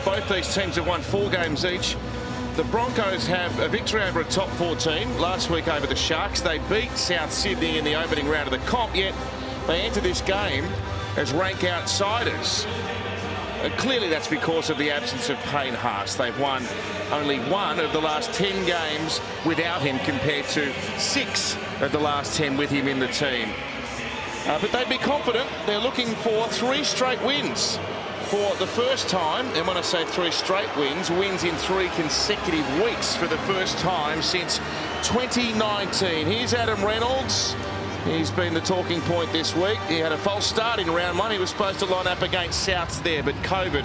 Both these teams have won 4 games each. The Broncos have a victory over a top 4 team last week over the Sharks. They beat South Sydney in the opening round of the comp, yet they enter this game as rank outsiders. Clearly that's because of the absence of Payne Haas. They've won only 1 of the last 10 games without him, compared to 6 of the last 10 with him in the team. But they'd be confident. They're looking for 3 straight wins for the first time. And when I say 3 straight wins, wins in 3 consecutive weeks for the first time since 2019. Here's Adam Reynolds. He's been the talking point this week. He had a false start in round 1. He was supposed to line up against Souths there, but COVID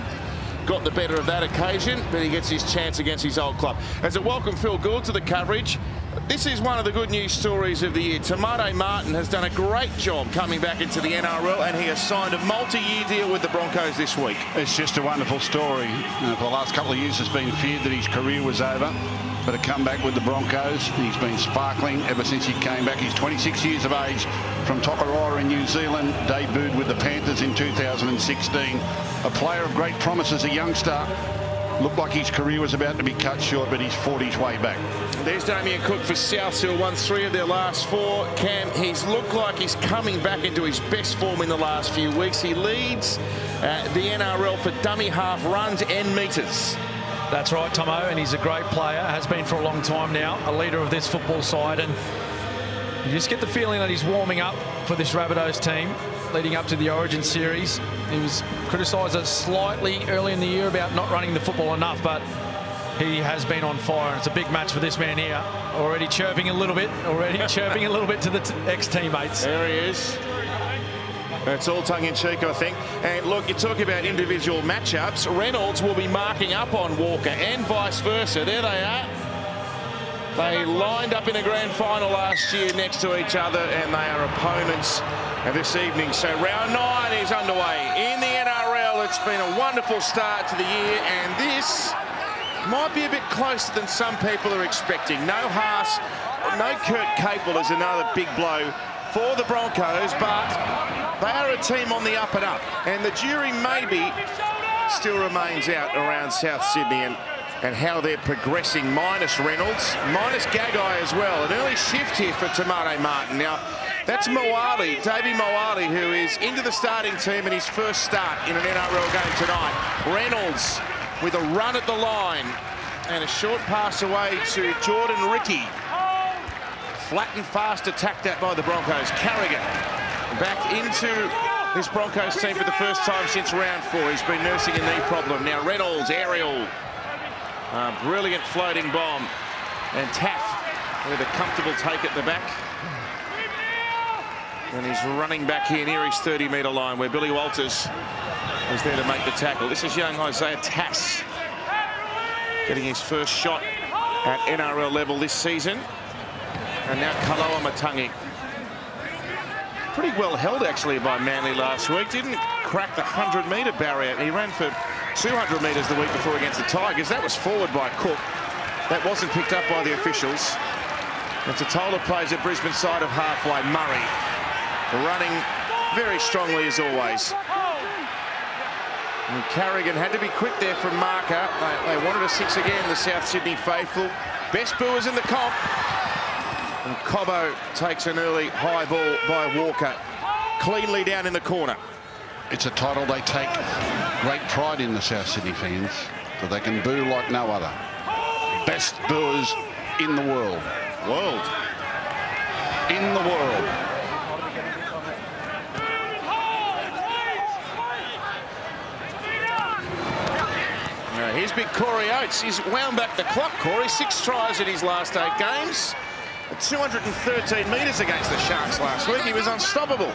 got the better of that occasion. But he gets his chance against his old club. As a welcome Phil Gould to the coverage. This is one of the good news stories of the year. Tamate Martin has done a great job coming back into the NRL, and he has signed a multi-year deal with the Broncos this week. It's just a wonderful story. For the last couple of years, it's been feared that his career was over. But a comeback with the Broncos. He's been sparkling ever since he came back. He's 26 years of age from Tokoroa in New Zealand. Debuted with the Panthers in 2016. A player of great promise as a youngster. Looked like his career was about to be cut short, but he's fought his way back. There's Damian Cook for South, who won 3 of their last 4. Cam, he's looked like he's coming back into his best form in the last few weeks. He leads the NRL for dummy half runs and metres. That's right, Tomo, and he's a great player, has been for a long time now, a leader of this football side, and you just get the feeling that he's warming up for this Rabbitohs team leading up to the Origin series. He was criticised slightly early in the year about not running the football enough, but he has been on fire, and it's a big match for this man here. Already chirping a little bit to the ex-teammates. There he is. It's all tongue-in-cheek, I think. And look, you talk about individual matchups. Reynolds will be marking up on Walker and vice versa. There they are. They lined up in a grand final last year next to each other, and they are opponents this evening. So round 9 is underway in the NRL. It's been a wonderful start to the year, and this might be a bit closer than some people are expecting. No Haas, no Kurt Capel is another big blow for the Broncos, but they are a team on the up and up, and the jury maybe still remains out around South Sydney and how they're progressing, minus Reynolds, minus Gagai as well. An early shift here for Tamate Martin. Now, that's Moali, Davey Moali, who is into the starting team in his first start in an NRL game tonight. Reynolds with a run at the line and a short pass away to Jordan Ricky. Flat and fast attacked at by the Broncos. Carrigan back into this Broncos team for the first time since round 4. He's been nursing a knee problem. Now Reynolds, aerial. Brilliant floating bomb. And Taff with a comfortable take at the back. And he's running back here near his 30-metre line where Billy Walters is there to make the tackle. This is young Isaiah Tass getting his first shot at NRL level this season. And now Kaloa Matangi. Pretty well held actually by Manly last week. Didn't crack the 100-metre barrier. He ran for 200 metres the week before against the Tigers. That was forward by Cook. That wasn't picked up by the officials. And Totola plays at Brisbane side of halfway. Murray running very strongly as always. And Carrigan had to be quick there from marker. They wanted a 6 again, the South Sydney faithful. Best booers in the comp. And Cobbo takes an early high ball by Walker, cleanly down in the corner. It's a title they take great pride in, the South Sydney fans, that they can boo like no other. Best booers in the world. In the world. Now here's big Corey Oates. He's wound back the clock, Corey. 6 tries in his last 8 games. 213 metres against the Sharks last week. He was unstoppable.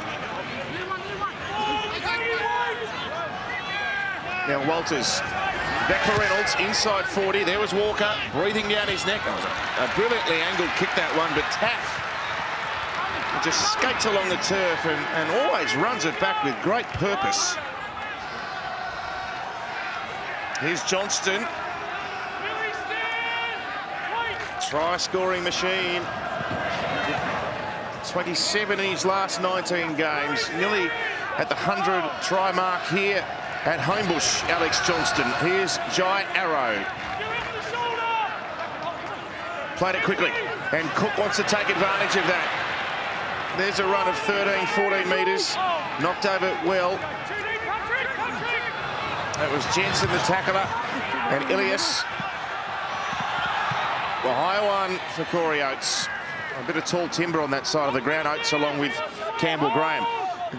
Now Walters back for Reynolds, inside 40. There was Walker breathing down his neck. That was a brilliantly angled kick, that one, but Taff just skates along the turf and always runs it back with great purpose. Here's Johnston. Try-scoring machine. 27 in his last 19 games. Nearly at the 100 try mark here at Homebush, Alex Johnston. Here's Jai Arrow. Played it quickly, and Cook wants to take advantage of that. There's a run of 13, 14 metres. Knocked over well. That was Jensen, the tackler, and Ilias. The high one for Corey Oates. A bit of tall timber on that side of the ground. Oates along with Campbell Graham.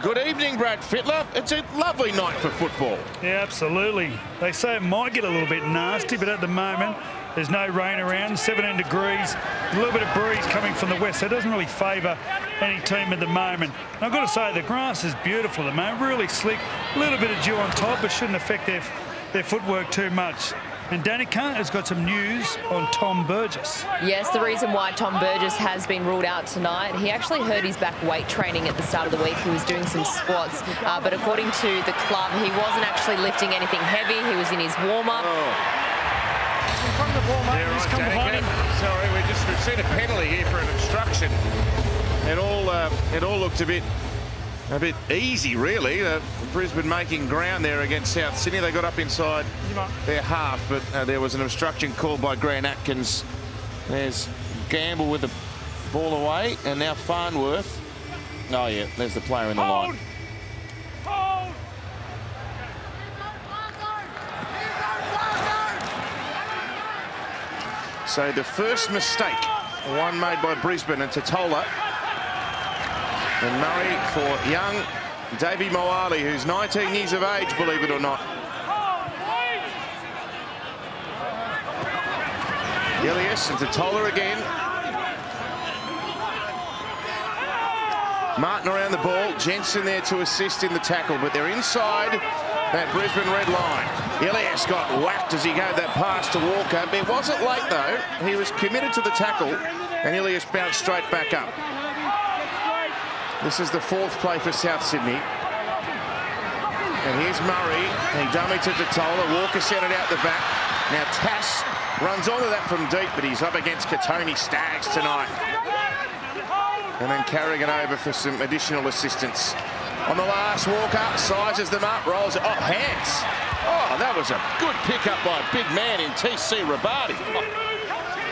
Good evening, Brad Fittler. It's a lovely night for football. Yeah, absolutely. They say it might get a little bit nasty, but at the moment, there's no rain around, 17 degrees, a little bit of breeze coming from the west, so it doesn't really favour any team at the moment. And I've got to say, the grass is beautiful at the moment, really slick, a little bit of dew on top, but shouldn't affect their footwork too much. And Danica has got some news on Tom Burgess. Yes, the reason why Tom Burgess has been ruled out tonight, he actually hurt his back weight training at the start of the week. He was doing some squats, but according to the club, he wasn't actually lifting anything heavy. He was in his warm-up. In front of the ball, mate. He's come behind him. Sorry, we've seen a penalty here for an obstruction. It all looked a bit easy, really. Brisbane making ground there against South Sydney. They got up inside their half, but there was an obstruction called by Grant Atkins. There's Gamble with the ball away, and now Farnworth. Oh, yeah, there's the player in the line. Hold. So the first mistake, one made by Brisbane, and Totola. And Murray for young Davey Moali, who's 19 years of age, believe it or not. Ilias and Totola again. Martin around the ball. Jensen there to assist in the tackle, but they're inside that Brisbane red line. Ilias got whacked as he gave that pass to Walker. It wasn't late, though. He was committed to the tackle, and Ilias bounced straight back up. This is the fourth play for South Sydney. And here's Murray. He dummied to Totola. Walker sent it out the back. Now Tass runs onto that from deep, but he's up against Katoni Staggs tonight. And then carrying it over for some additional assistance. On the last, Walker sizes them up, rolls it. Oh, hands. Oh, that was a good pickup by a big man in TC Rabati.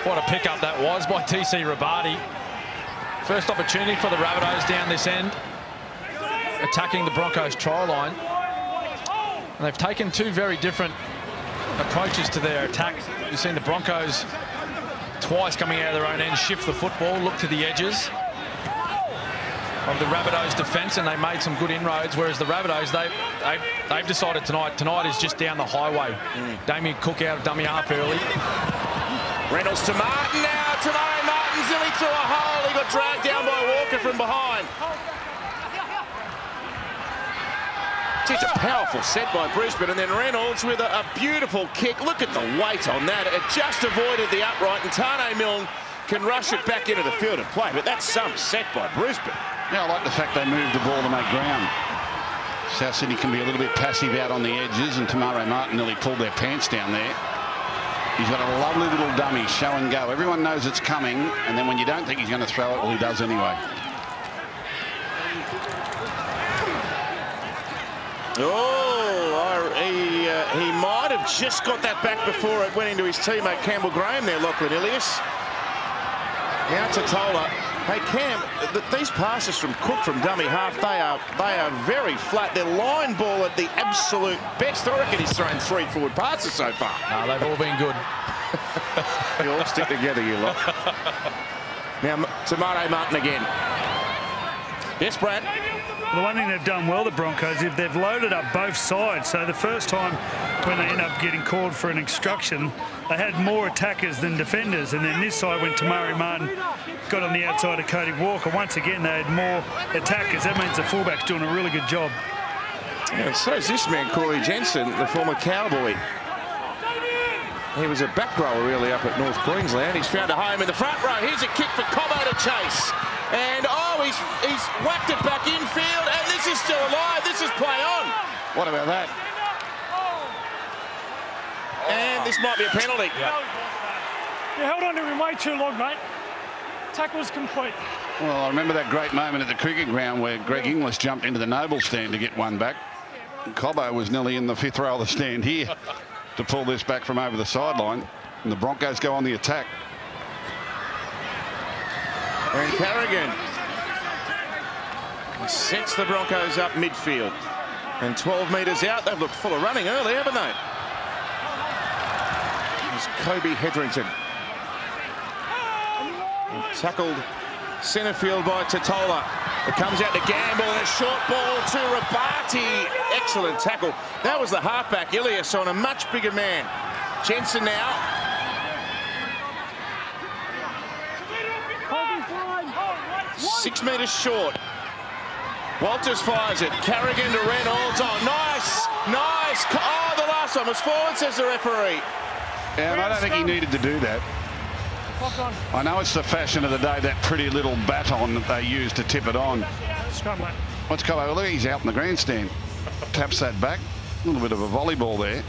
What a pickup that was by TC Rabati. First opportunity for the Rabbitohs down this end, attacking the Broncos try line. And they've taken two very different approaches to their attack. You've seen the Broncos twice coming out of their own end, shift the football, look to the edges of the Rabbitohs defence, and they made some good inroads, whereas the Rabbitohs, they've decided tonight is just down the highway. Damian Cook out of dummy half early. Reynolds to Martin now. Tomorrow Martin zilly through a hole. He got dragged down by Walker from behind. Just a powerful set by Brisbane, and then Reynolds with a beautiful kick. Look at the weight on that. It just avoided the upright, and Tane Milne can rush it back into the field of play, but that's some set by Brisbane. Yeah, I like the fact they moved the ball to make ground. South Sydney can be a little bit passive out on the edges, and Tamaro Martin nearly pulled their pants down there. He's got a lovely little dummy, show and go. Everyone knows it's coming, and then when you don't think he's going to throw it, well, he does anyway. Oh, he might have just got that back before it went into his teammate Campbell Graham there, Lachlan Ilias. Now Totola. Hey, Cam, these passes from Cook from dummy half, they are very flat. They're line ball at the absolute best. I reckon he's thrown 3 forward passes so far. No, they've all been good. You all stick together, you lot. Now, Tamaro Martin again. Yes, Brad? The one thing they've done well, the Broncos, is they've loaded up both sides. So the first time when they end up getting called for an instruction, they had more attackers than defenders. And then this side, when Tamari Martin got on the outside of Cody Walker, once again, they had more attackers. That means the fullback's doing a really good job. Yeah, and so is this man, Corey Jensen, the former Cowboy. He was a back rower, really, up at North Queensland. He's found a home in the front row. Here's a kick for Cobbo to chase. And, oh, he's whacked it back infield, and this is still alive. This is play on. What about that? And this might be a penalty. Yeah. You held on to him way too long, mate. Tackle's complete. Well, I remember that great moment at the cricket ground where Greg Inglis jumped into the Noble stand to get one back. Cobbo was nearly in the 5th row of the stand here to pull this back from over the sideline, and the Broncos go on the attack. And Carrigan sets the Broncos up midfield. And 12 metres out, they've looked full of running early, haven't they? There's Kobe Hetherington. Tackled centre field by Totola. It comes out to Gamble and a short ball to Rabati. Excellent tackle. That was the halfback, Ilias, on a much bigger man. Jensen now. Six metres short. Walters fires it. Carrigan to Reynolds. Oh, nice. Nice. Oh, the last one was forward, says the referee. And I don't think he needed to do that. I know it's the fashion of the day, that pretty little baton that they use to tip it on. What's Cobbo? Look, he's out in the grandstand. Taps that back. A little bit of a volleyball there.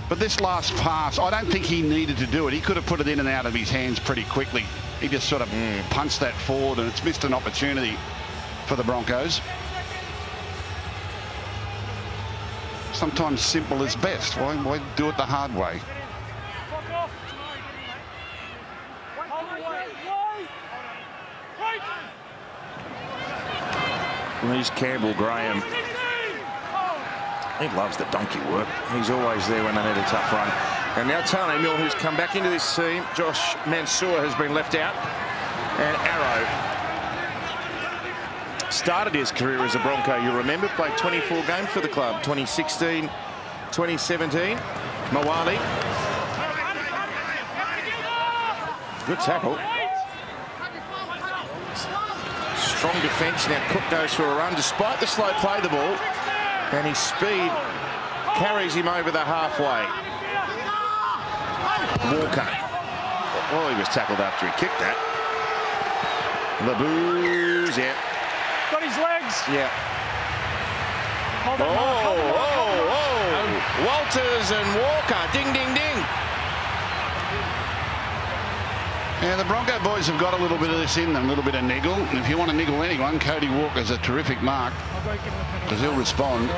But this last pass, I don't think he needed to do it. He could have put it in and out of his hands pretty quickly. He just sort of punched that forward, and it's missed an opportunity for the Broncos. Sometimes simple is best. Why do it the hard way? He's Campbell Graham. He loves the donkey work. He's always there when they need a tough run. And now Tony Mill, who's come back into this team. Josh Mansour has been left out. And Arrow started his career as a Bronco, you remember. Played 24 games for the club. 2016, 2017. Mawali. Good tackle. Strong defence. Now Cook goes for a run despite the slow play the ball, and his speed carries him over the halfway. Walker. Well, he was tackled after he kicked that. The boos, yeah. Got his legs. Yeah. Hold on, Walters and Walker. Ding, ding, ding. Yeah, the Bronco boys have got a little bit of this in them, a little bit of niggle. And if you want to niggle anyone, Cody Walker's a terrific mark, because he'll respond.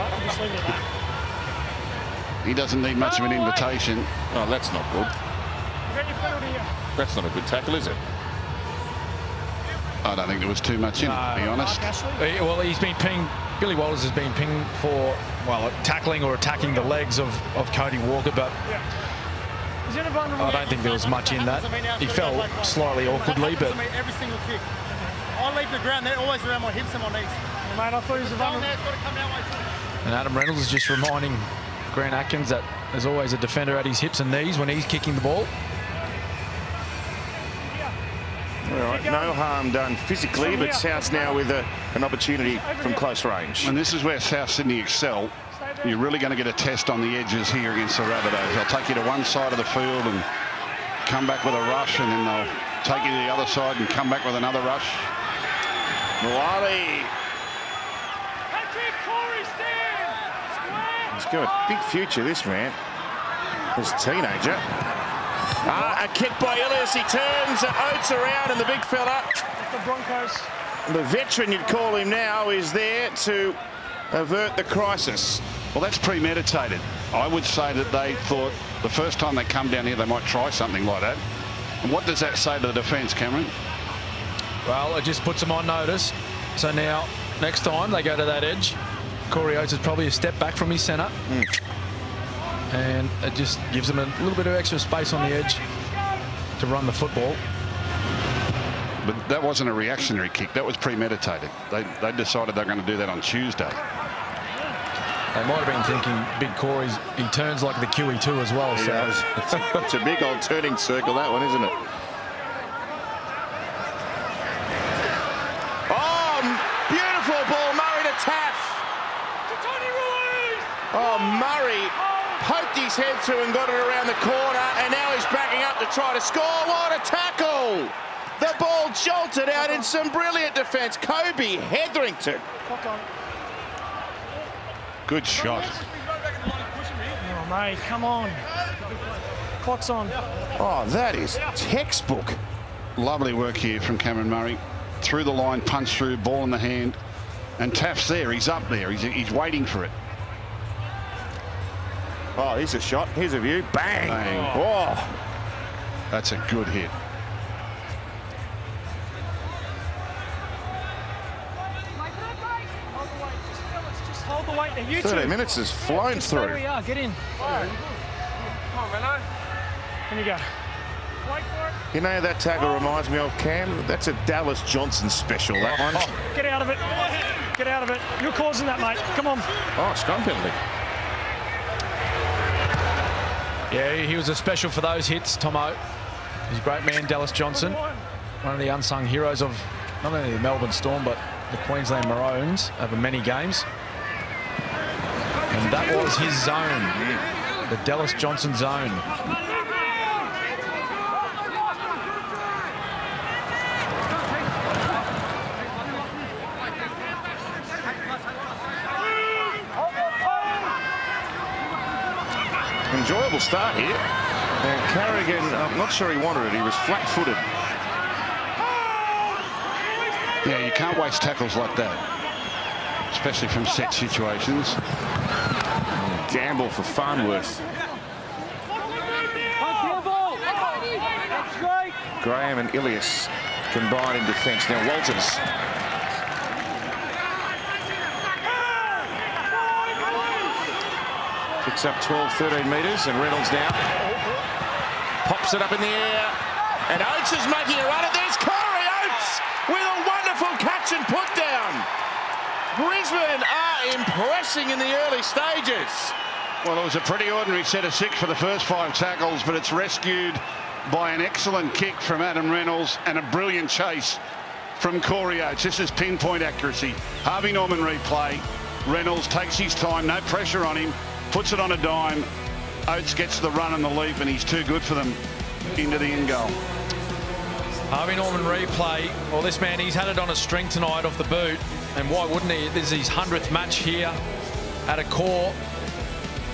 He doesn't need much of an invitation. Oh, that's not good. That's not a good tackle, is it? I don't think there was too much in it, to be honest. Well, he's been pinged. Billy Walters has been pinged for, well, tackling or attacking the legs of Cody Walker, but I don't think there was much in that. He fell slightly awkwardly, but every single kick. I leave the ground, they're always around my hips and my knees. Mate, I thought he was a vulnerable. And Adam Reynolds is just reminding Grant Atkins that there's always a defender at his hips and knees when he's kicking the ball. All right, no harm done physically, but South now with an opportunity from close range. And this is where South Sydney excel. You're really going to get a test on the edges here against the Rabbitohs. They'll take you to one side of the field and come back with a rush, and then they'll take you to the other side and come back with another rush. Muali. He's got a big future, this man. This teenager. A kick by Ilias. He turns Oates around, and the big fella, The Broncos. the veteran you'd call him now, is there to avert the crisis. Well, that's premeditated. I would say that they thought the first time they come down here they might try something like that. And what does that say to the defence, Cameron? well, it just puts them on notice. So now, next time they go to that edge, Corey Oates is probably a step back from his centre. And it just gives them a little bit of extra space on the edge to run the football. But that wasn't a reactionary kick. That was premeditated. They decided they're going to do that on Tuesday. They might have been thinking Big Corey's, he turns like the QE2 as well. He so does. It's a big old turning circle, that one, isn't it? Oh, beautiful ball, Murray to Taff. Oh, Murray poked his head through and got it around the corner, and now he's backing up to try to score. What a tackle! The ball jolted out in some brilliant defence. Kobe Hetherington. Good shot. Oh, mate, come on. Clock's on. Oh, that is textbook. Lovely work here from Cameron Murray. Through the line, punch through, ball in the hand. And Taff's there. He's up there. He's waiting for it. Oh, here's a shot. Here's a view. Bang. Bang. Oh. That's a good hit. Just hold the weight there. You 30 two. minutes has flown Just through. Stay where you are. Get in. Come on, Reno. In you go. Wait for it. You know, that tackle reminds me of, Cam, that's a Dallas Johnson special, that one. Get out of it. Get out of it. You're causing that, mate. Come on. Oh, scrum penalty. Yeah, he was a special for those hits, Tomo. He's a great man, Dallas Johnson. One of the unsung heroes of not only the Melbourne Storm, but the Queensland Maroons over many games. And that was his zone, the Dallas Johnson zone. Enjoyable start here. And Carrigan, I'm not sure he wanted it. He was flat-footed. Yeah, you can't waste tackles like that, especially from set situations. Gamble for Farnworth. Graham and Ilias combined in defence. Now Walters. Picks up 12, 13 metres, and Reynolds now pops it up in the air. And Oates is making a run at this. Corey Oates with a wonderful catch and put down. Brisbane are impressing in the early stages. Well, it was a pretty ordinary set of 6 for the first 5 tackles, but it's rescued by an excellent kick from Adam Reynolds and a brilliant chase from Corey Oates. This is pinpoint accuracy. Harvey Norman replay. Reynolds takes his time, no pressure on him, puts it on a dime. Oates gets the run and the leap, and he's too good for them into the end goal. Harvey Norman replay. Well, this man, he's had it on a string tonight off the boot. And why wouldn't he? This is his 100th match here at a core.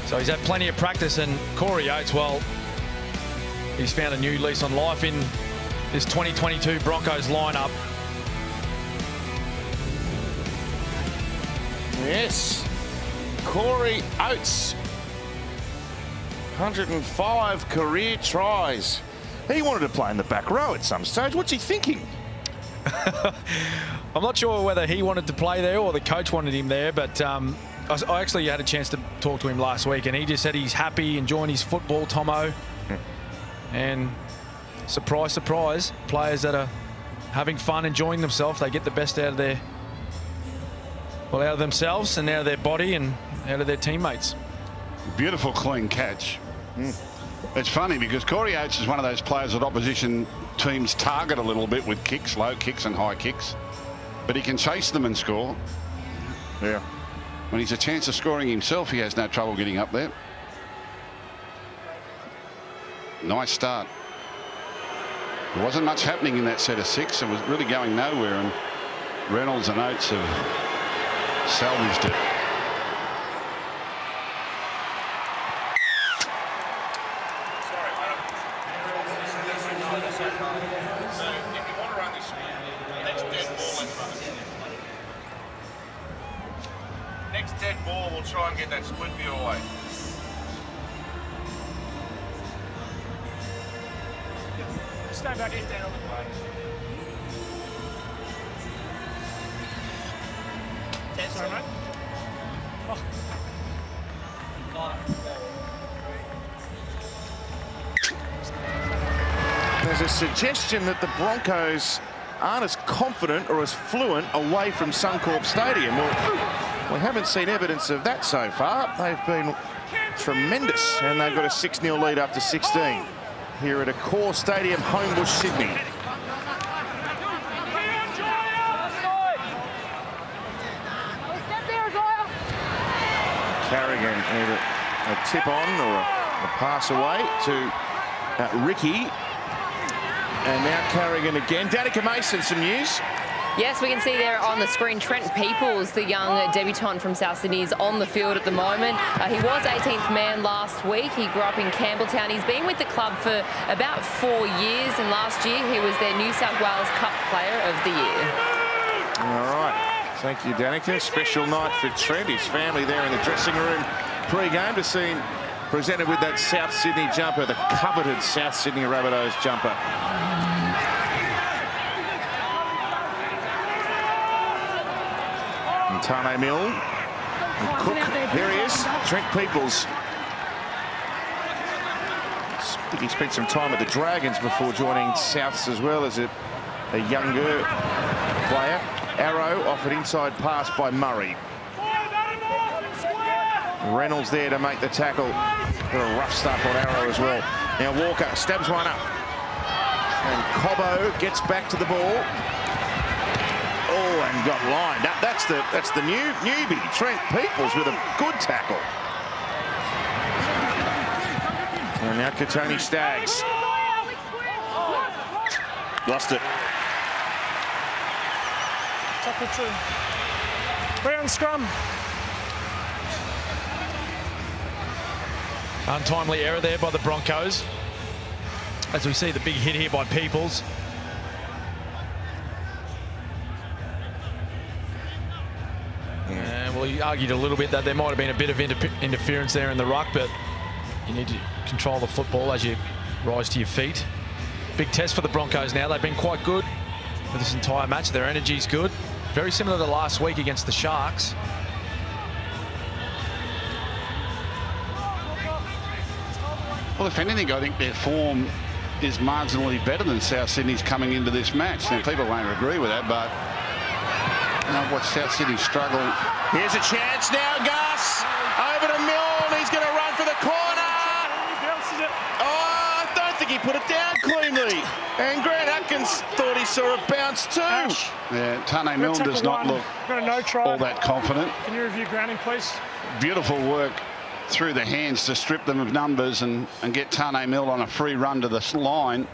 So he's had plenty of practice. And Corey Oates, well, he's found a new lease on life in this 2022 Broncos lineup. Yes. Corey Oates. 105 career tries. He wanted to play in the back row at some stage. What's he thinking? I'm not sure whether he wanted to play there or the coach wanted him there, but I actually had a chance to talk to him last week, and he just said he's happy, enjoying his football, Tomo. And surprise, surprise, players that are having fun, enjoying themselves, they get the best out of their, well, out of themselves and out of their body and out of their teammates. Beautiful clean catch. It's funny because Corey Oates is one of those players that opposition teams target a little bit with kicks, low kicks and high kicks, but he can chase them and score. Yeah. When he's a chance of scoring himself, he has no trouble getting up there. Nice start. There wasn't much happening in that set of 6. It was really going nowhere, and Reynolds and Oates have salvaged it. Next dead ball, we'll try and get that split view away. Stay back. Sorry, mate. Oh. There's a suggestion that the Broncos aren't as confident or as fluent away from Suncorp Stadium. Well, we haven't seen evidence of that so far. They've been tremendous, and they've got a 6-0 lead after 16 here at a core stadium, Homebush, Sydney. Carrigan, either a tip on or a pass away to Ricky. And now Carrigan again. Danica Mason, some news. Yes, we can see there on the screen Trent Peoples, the young debutant from South Sydney, is on the field at the moment. He was 18th man last week. He grew up in Campbelltown. He's been with the club for about 4 years, and last year he was their New South Wales Cup Player of the Year. All right. Thank you, Danica. Special night for Trent. His family there in the dressing room pre-game to see him presented with that South Sydney jumper, the coveted South Sydney Rabbitohs jumper. And Tane Milne. And Cook, here he is, Trent Peoples. I think he spent some time at the Dragons before joining Souths as well as a younger player. Arrow offered inside pass by Murray. Reynolds there to make the tackle. Bit of rough stuff on Arrow as well. Now Walker stabs one up. And Cobbo gets back to the ball. Oh, and got lined up. That's the newbie, Trent Peoples, with a good tackle. And now Katoni Staggs. Lost it. Tackle two. Round scrum. Untimely error there by the Broncos. As we see the big hit here by Peoples. And well, he argued a little bit that there might have been a bit of interference there in the ruck, but you need to control the football as you rise to your feet. Big test for the Broncos now. They've been quite good for this entire match. Their energy's good. Very similar to last week against the Sharks. Well, if anything, I think their form is marginally better than South Sydney's coming into this match. Now, people won't agree with that, but I've watched South Sydney struggle. Here's a chance now, Gus. Over to Milne. He's going to run for the corner. Oh, I don't think he put it down cleanly. And Grant Atkins thought he saw it bounce too. Yeah, Tane Milne does not look all that confident. Can you review grounding, please? Beautiful work through the hands to strip them of numbers and get Tane Milne on a free run to this line.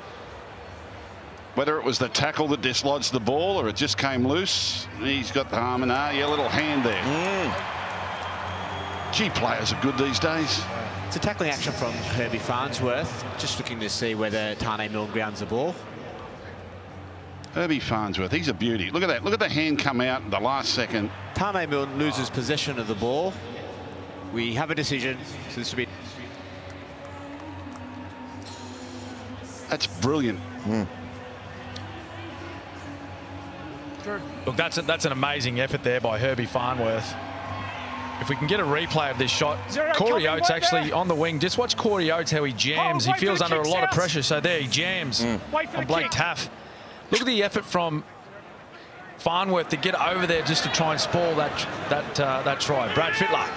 Whether it was the tackle that dislodged the ball or it just came loose, he's got the arm and a little hand there. Gee, players are good these days. It's a tackling action from Herbie Farnsworth. Just looking to see whether Tane Milne grounds the ball. Herbie Farnsworth, he's a beauty. Look at that. Look at the hand come out at the last second. Tane Milne loses possession of the ball. We have a decision, so this will be... That's brilliant. Look, that's an amazing effort there by Herbie Farnsworth. If we can get a replay of this shot, Corey Oates actually on the wing. Just watch Corey Oates how he jams. He feels under a lot of pressure, so there he jams on Blake Taff. Look at the effort from Farnsworth to get over there just to try and spoil that try. Brad Fittler.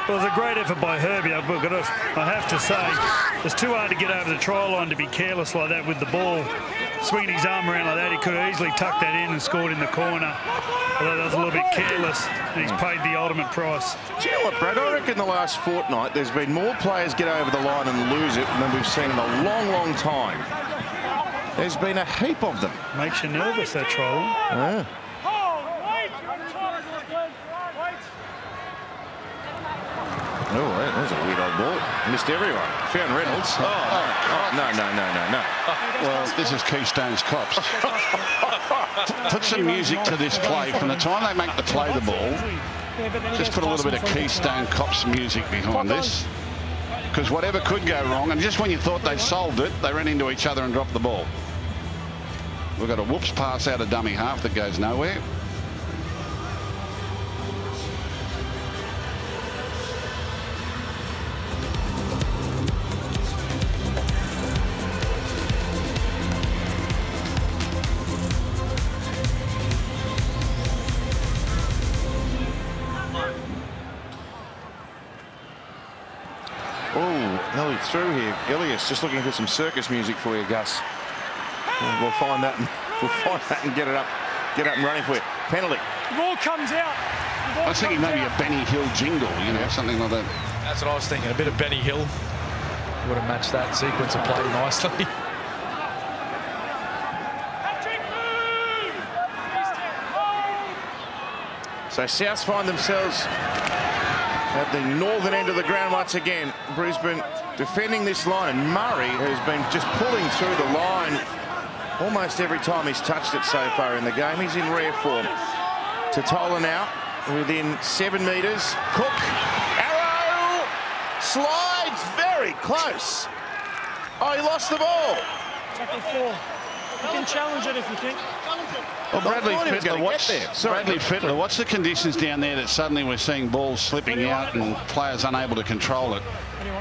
Well, it was a great effort by Herbie. I have to say, it's too hard to get over the try line to be careless like that with the ball. Swinging his arm around like that, he could have easily tucked that in and scored in the corner. Although that was a little bit careless, and he's paid the ultimate price. Do you know what, Brad? I reckon the last fortnight there's been more players get over the line and lose it than we've seen in a long, long time. There's been a heap of them. Makes you nervous, that try line. Oh, that was a weird old ball. Missed everyone. Found Reynolds. No. Well, this is Keystone's Cops. Put some music to this play. From the time they make the play the ball, just put a little bit of Keystone Cops music behind this. Because whatever could go wrong, and just when you thought they'd solved it, they ran into each other and dropped the ball. We've got a whoops pass out of dummy half that goes nowhere. Nearly through here. Ilias just looking for some circus music for you, Gus. We'll find that and get it up and running for you. Penalty. The ball comes out. I was thinking maybe a Benny Hill jingle, you know, something like that. That's what I was thinking. A bit of Benny Hill would have matched that sequence of play nicely. So Souths find themselves at the northern end of the ground once again. Brisbane defending this line, and Murray, who's been just pulling through the line almost every time he's touched it so far in the game. He's in rare form. Totola now within 7 metres. Cook, arrow, slides very close. Oh, he lost the ball. Tackle 4. You can challenge it if you think. Well, Bradley Fittler, what's the conditions down there that suddenly we're seeing balls slipping out and players unable to control it?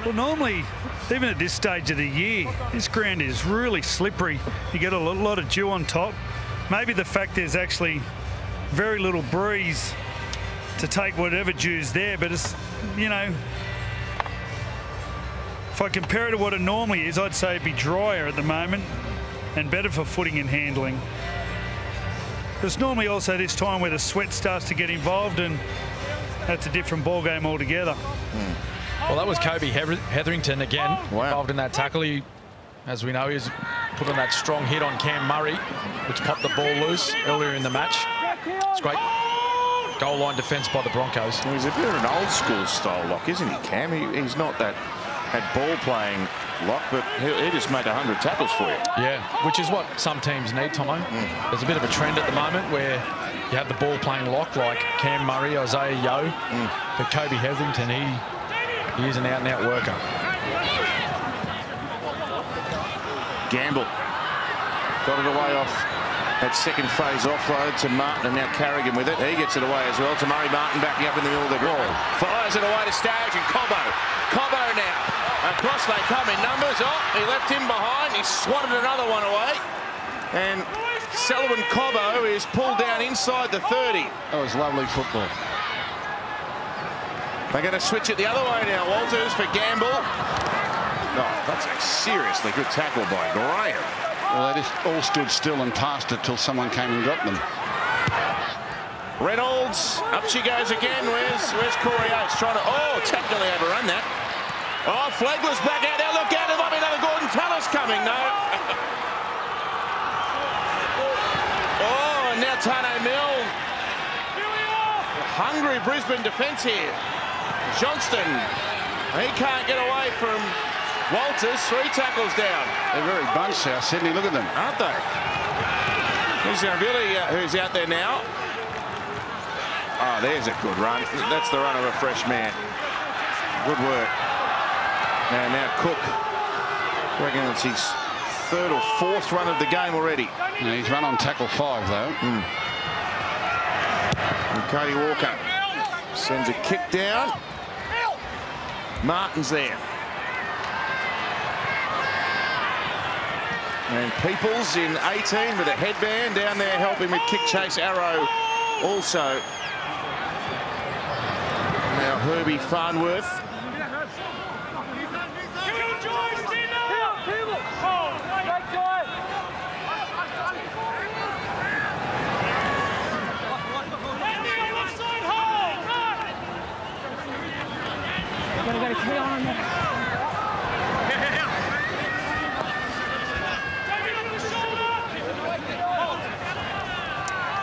Well, normally, even at this stage of the year, this ground is really slippery. You get a lot of dew on top. Maybe the fact there's actually very little breeze to take whatever dew's there, but it's, you know, if I compare it to what it normally is, I'd say it'd be drier at the moment and better for footing and handling. There's normally also this time where the sweat starts to get involved, and that's a different ball game altogether. Well, that was Kobe Hetherington again, involved in that tackle. He, as we know, he's put on that strong hit on Cam Murray, which popped the ball loose earlier in the match. It's great goal line defence by the Broncos. Well, he's a bit of an old school style lock, isn't he, Cam? He's not that ball playing lock, but he just made 100 tackles for you. Yeah, which is what some teams need, Tomo. There's a bit of a trend at the moment where you have the ball playing lock like Cam Murray, Isaiah Yeo, but Kobe Hetherington, he is an out-and-out worker. Gamble got it away off that second phase offload to Martin, and now Carrigan with it. He gets it away as well to Murray Martin, backing up in the middle of the ball. Fires it away to Staggs and Cobbo. Cobbo now. Across they come in numbers. Oh, he left him behind. He swatted another one away. And Sullivan Cobbo is pulled down inside the 30. That was lovely football. They're going to switch it the other way now. Walters for Gamble. Oh, that's a seriously good tackle by Graham. Well, they just all stood still and passed it till someone came and got them. Reynolds, up she goes again. Where's Corey Oates trying to... Oh, technically overrun that. Oh, Flegler's back out there. Look out, there might be another Gordon Tallis coming. No. Oh, and now Tane Mill. Hungry Brisbane defence here. Johnston, he can't get away from Walters. 3 tackles down. They're very bunched, South Sydney. Look at them. Aren't they? Here's Billy, who's out there now. Oh, there's a good run. That's the run of a fresh man. Good work. Now Cook. I reckon it's his 3rd or 4th run of the game already. Yeah, he's run on tackle 5, though. And Cody Walker sends a kick down. Martin's there. And Peoples in 18 with a headband down there helping with kick chase. Arrow also. Now Herbie Farnworth.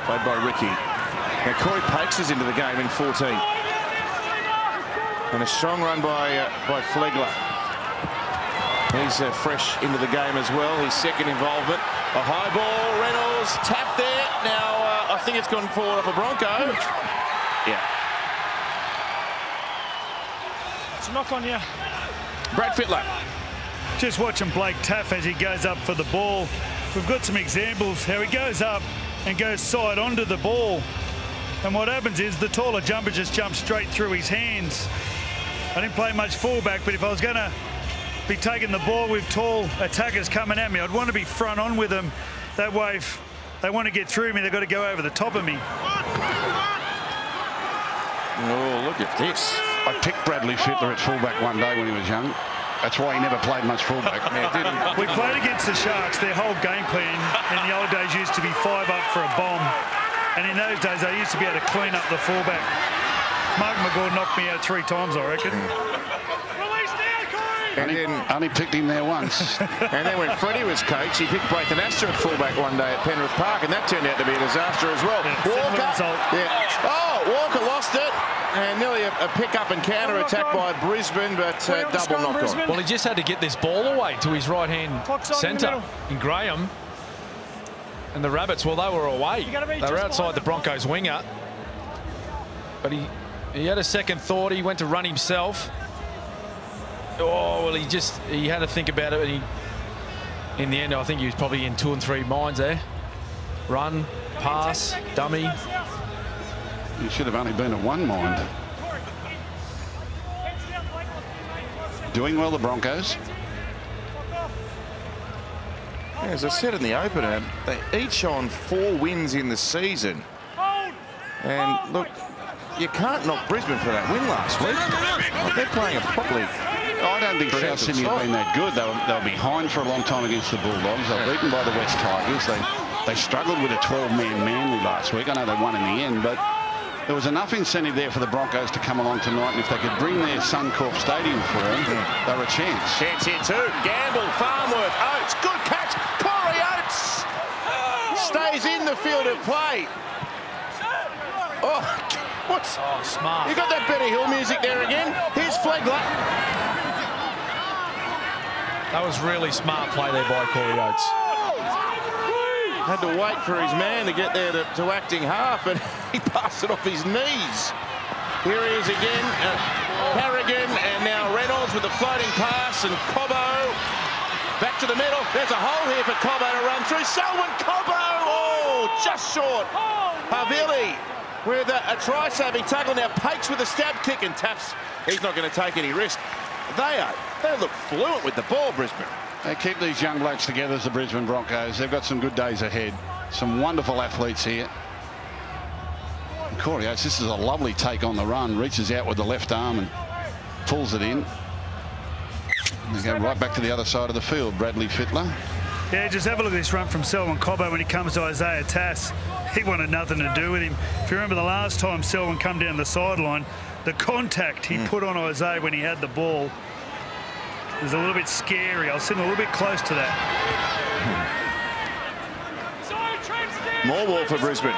Played by Ricky. Now Corey Pakes is into the game in 14. And a strong run by Flegler. He's fresh into the game as well. His 2nd involvement. A high ball. Reynolds tapped there. Now I think it's gone forward off a Bronco. Yeah. It's a knock on you. Brad Fittler. Just watching Blake Taff as he goes up for the ball. We've got some examples how he goes up and goes side onto the ball. And what happens is the taller jumper just jumps straight through his hands. I didn't play much fullback, but if I was going to be taking the ball with tall attackers coming at me, I'd want to be front on with them. That way, if they want to get through me, they've got to go over the top of me. Oh, look at this. I picked Bradley Fittler at fullback one day when he was young. That's why he never played much fullback. We played against the Sharks. Their whole game plan in the old days used to be 5 up for a bomb. And in those days, they used to be able to clean up the fullback. Mark McGaw knocked me out 3 times, I reckon. Only picked him there once. And then when Freddie was coach, he picked Braithen Astor at fullback one day at Penrith Park, and that turned out to be a disaster as well. Walker lost it. And nearly a pick-up and counter-attack by Brisbane, but double knock-on. Well, he just had to get this ball away to his right-hand centre in Graham. And the Rabbits, well, they were away. They were outside the Broncos winger. But he had a second thought. He went to run himself. Oh, well, he had to think about it, and in the end, I think he was probably in 2 and 3 minds there. Run, pass, dummy. He should have only been at 1 mind. Doing well, the Broncos. As I said in the opener, they each on 4 wins in the season. And look, you can't knock Brisbane for that win last week. Like, they're playing a properly. I don't think South Sydney have been that good. They were behind for a long time against the Bulldogs. They were beaten by the West Tigers. They struggled with a 12-man Manly last week. I know they won in the end, but there was enough incentive there for the Broncos to come along tonight, and if they could bring their Suncorp Stadium form, they were a chance. Chance here too. Gamble, Farnworth, Oates, good catch. Corey Oates stays in the field of play. Oh, what's... Oh, smart. You got that Betty Hill music there again. Here's Flegler. That was really smart play there by Corey Oates. Had to wait for his man to get there to acting half, and he passed it off his knees. Here he is again, Harrigan, and now Reynolds with the floating pass, and Cobbo back to the middle. There's a hole here for Cobbo to run through. Selwyn Cobbo, oh, just short. Havili with a try-saving tackle. Now Pates with a stab kick, and Taps, he's not going to take any risk. They look fluent with the ball, Brisbane. They keep these young blokes together as the Brisbane Broncos. They've got some good days ahead. Some wonderful athletes here. And Corey Oates, this is a lovely take on the run. Reaches out with the left arm and pulls it in. And they go right back to the other side of the field. Bradley Fittler. Yeah, just have a look at this run from Selwyn Cobbo when he comes to Isaiah Tass. He wanted nothing to do with him. If you remember the last time Selwyn come down the sideline, the contact he put on Isaiah when he had the ball was a little bit scary. I was sitting a little bit close to that. More ball for Brisbane.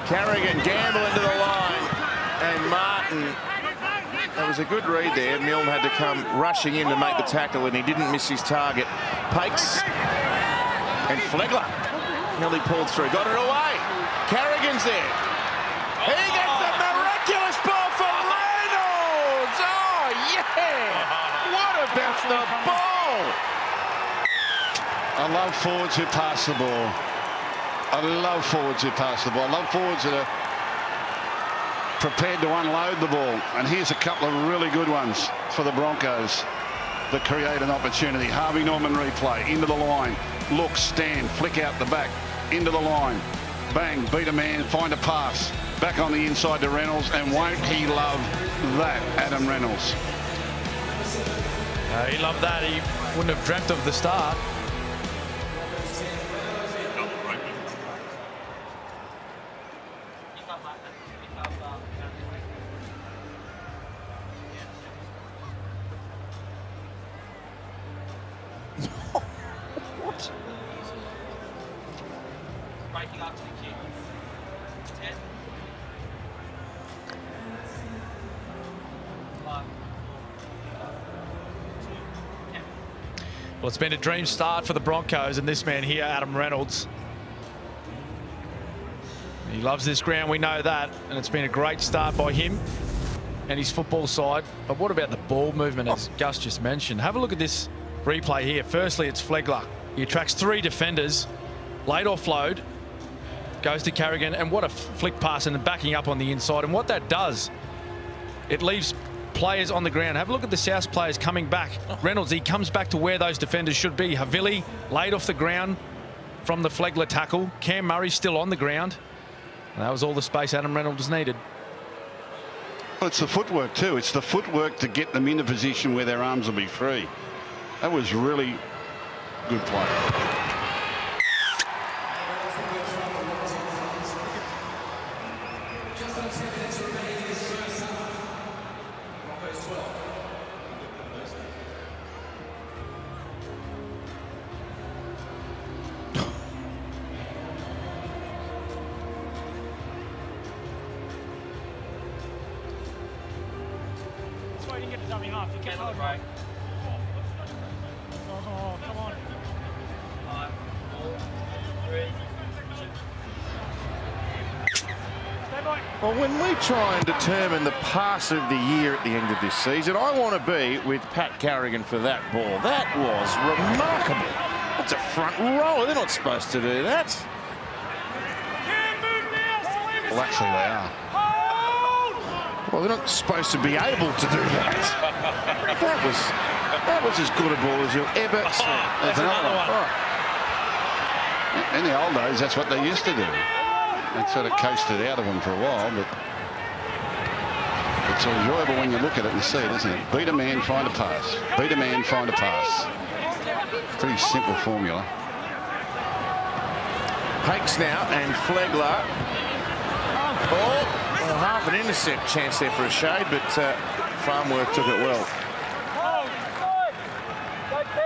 Carrigan, Gamble into the line, and Martin. That was a good read there. Milne had to come rushing in to make the tackle, and he didn't miss his target. Pakes and Flegler nearly pulled through. Got it away. Carrigan's there. He gets the miraculous ball from Reynolds. Oh, yeah. What about the ball? I love forwards who pass the ball. I love forwards who pass the ball. I love forwards that are prepared to unload the ball. And here's a couple of really good ones for the Broncos that create an opportunity. Harvey Norman replay, into the line. Look, stand, flick out the back, into the line. Bang, beat a man, find a pass. Back on the inside to Reynolds, and won't he love that, Adam Reynolds? He loved that. He wouldn't have dreamt of the start. Well, it's been a dream start for the Broncos, and this man here, Adam Reynolds, he loves this ground, we know that, and it's been a great start by him and his football side. But what about the ball movement, as Gus just mentioned? Have a look at this replay here. Firstly, it's Flegler. He attracts 3 defenders, late offload, goes to Carrigan, and what a flick pass and backing up on the inside. And what that does, it leaves players on the ground. Have a look at the South players coming back. Reynolds, he comes back to where those defenders should be. Havili laid off the ground from the Flegler tackle. Cam Murray still on the ground. And that was all the space Adam Reynolds needed. Well, it's the footwork too. It's the footwork to get them in a position where their arms will be free. That was really good play. Well, when we try and determine the pass of the year at the end of this season, I want to be with Pat Carrigan for that ball. That was remarkable. That's a front rower. They're not supposed to do that. Well, actually, they are. Well, they're not supposed to be able to do that. That was as good a ball as you'll ever see. There's another one. Oh. In the old days, that's what they used to do. They sort of coasted out of them for a while, but it's enjoyable when you look at it and see it, isn't it? Beat a man, find a pass. Beat a man, find a pass. Pretty simple formula. Hakes now and Flegler. Oh, well, half an intercept chance there for a shade, but Farnworth took it well.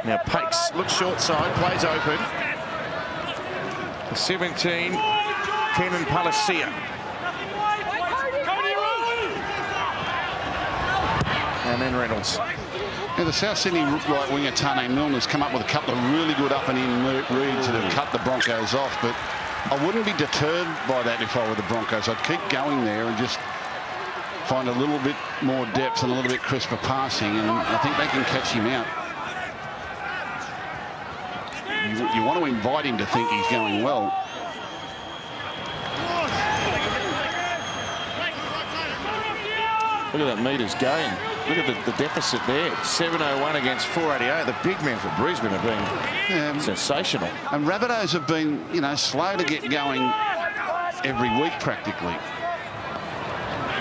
Now Pakes looks short side, plays open. 17, Kenan Palacia. And then Reynolds. Yeah, the South Sydney right winger Tane Milner's come up with a couple of really good up and in reads that have cut the Broncos off, but I wouldn't be deterred by that if I were the Broncos. I'd keep going there and just find a little bit more depth and a little bit crisper passing, and I think they can catch him out. You want to invite him to think he's going well. Look at that metres gain. Look at the deficit there. 701 against 488. The big men for Brisbane have been sensational. And Rabbitohs have been, you know, slow to get going every week practically.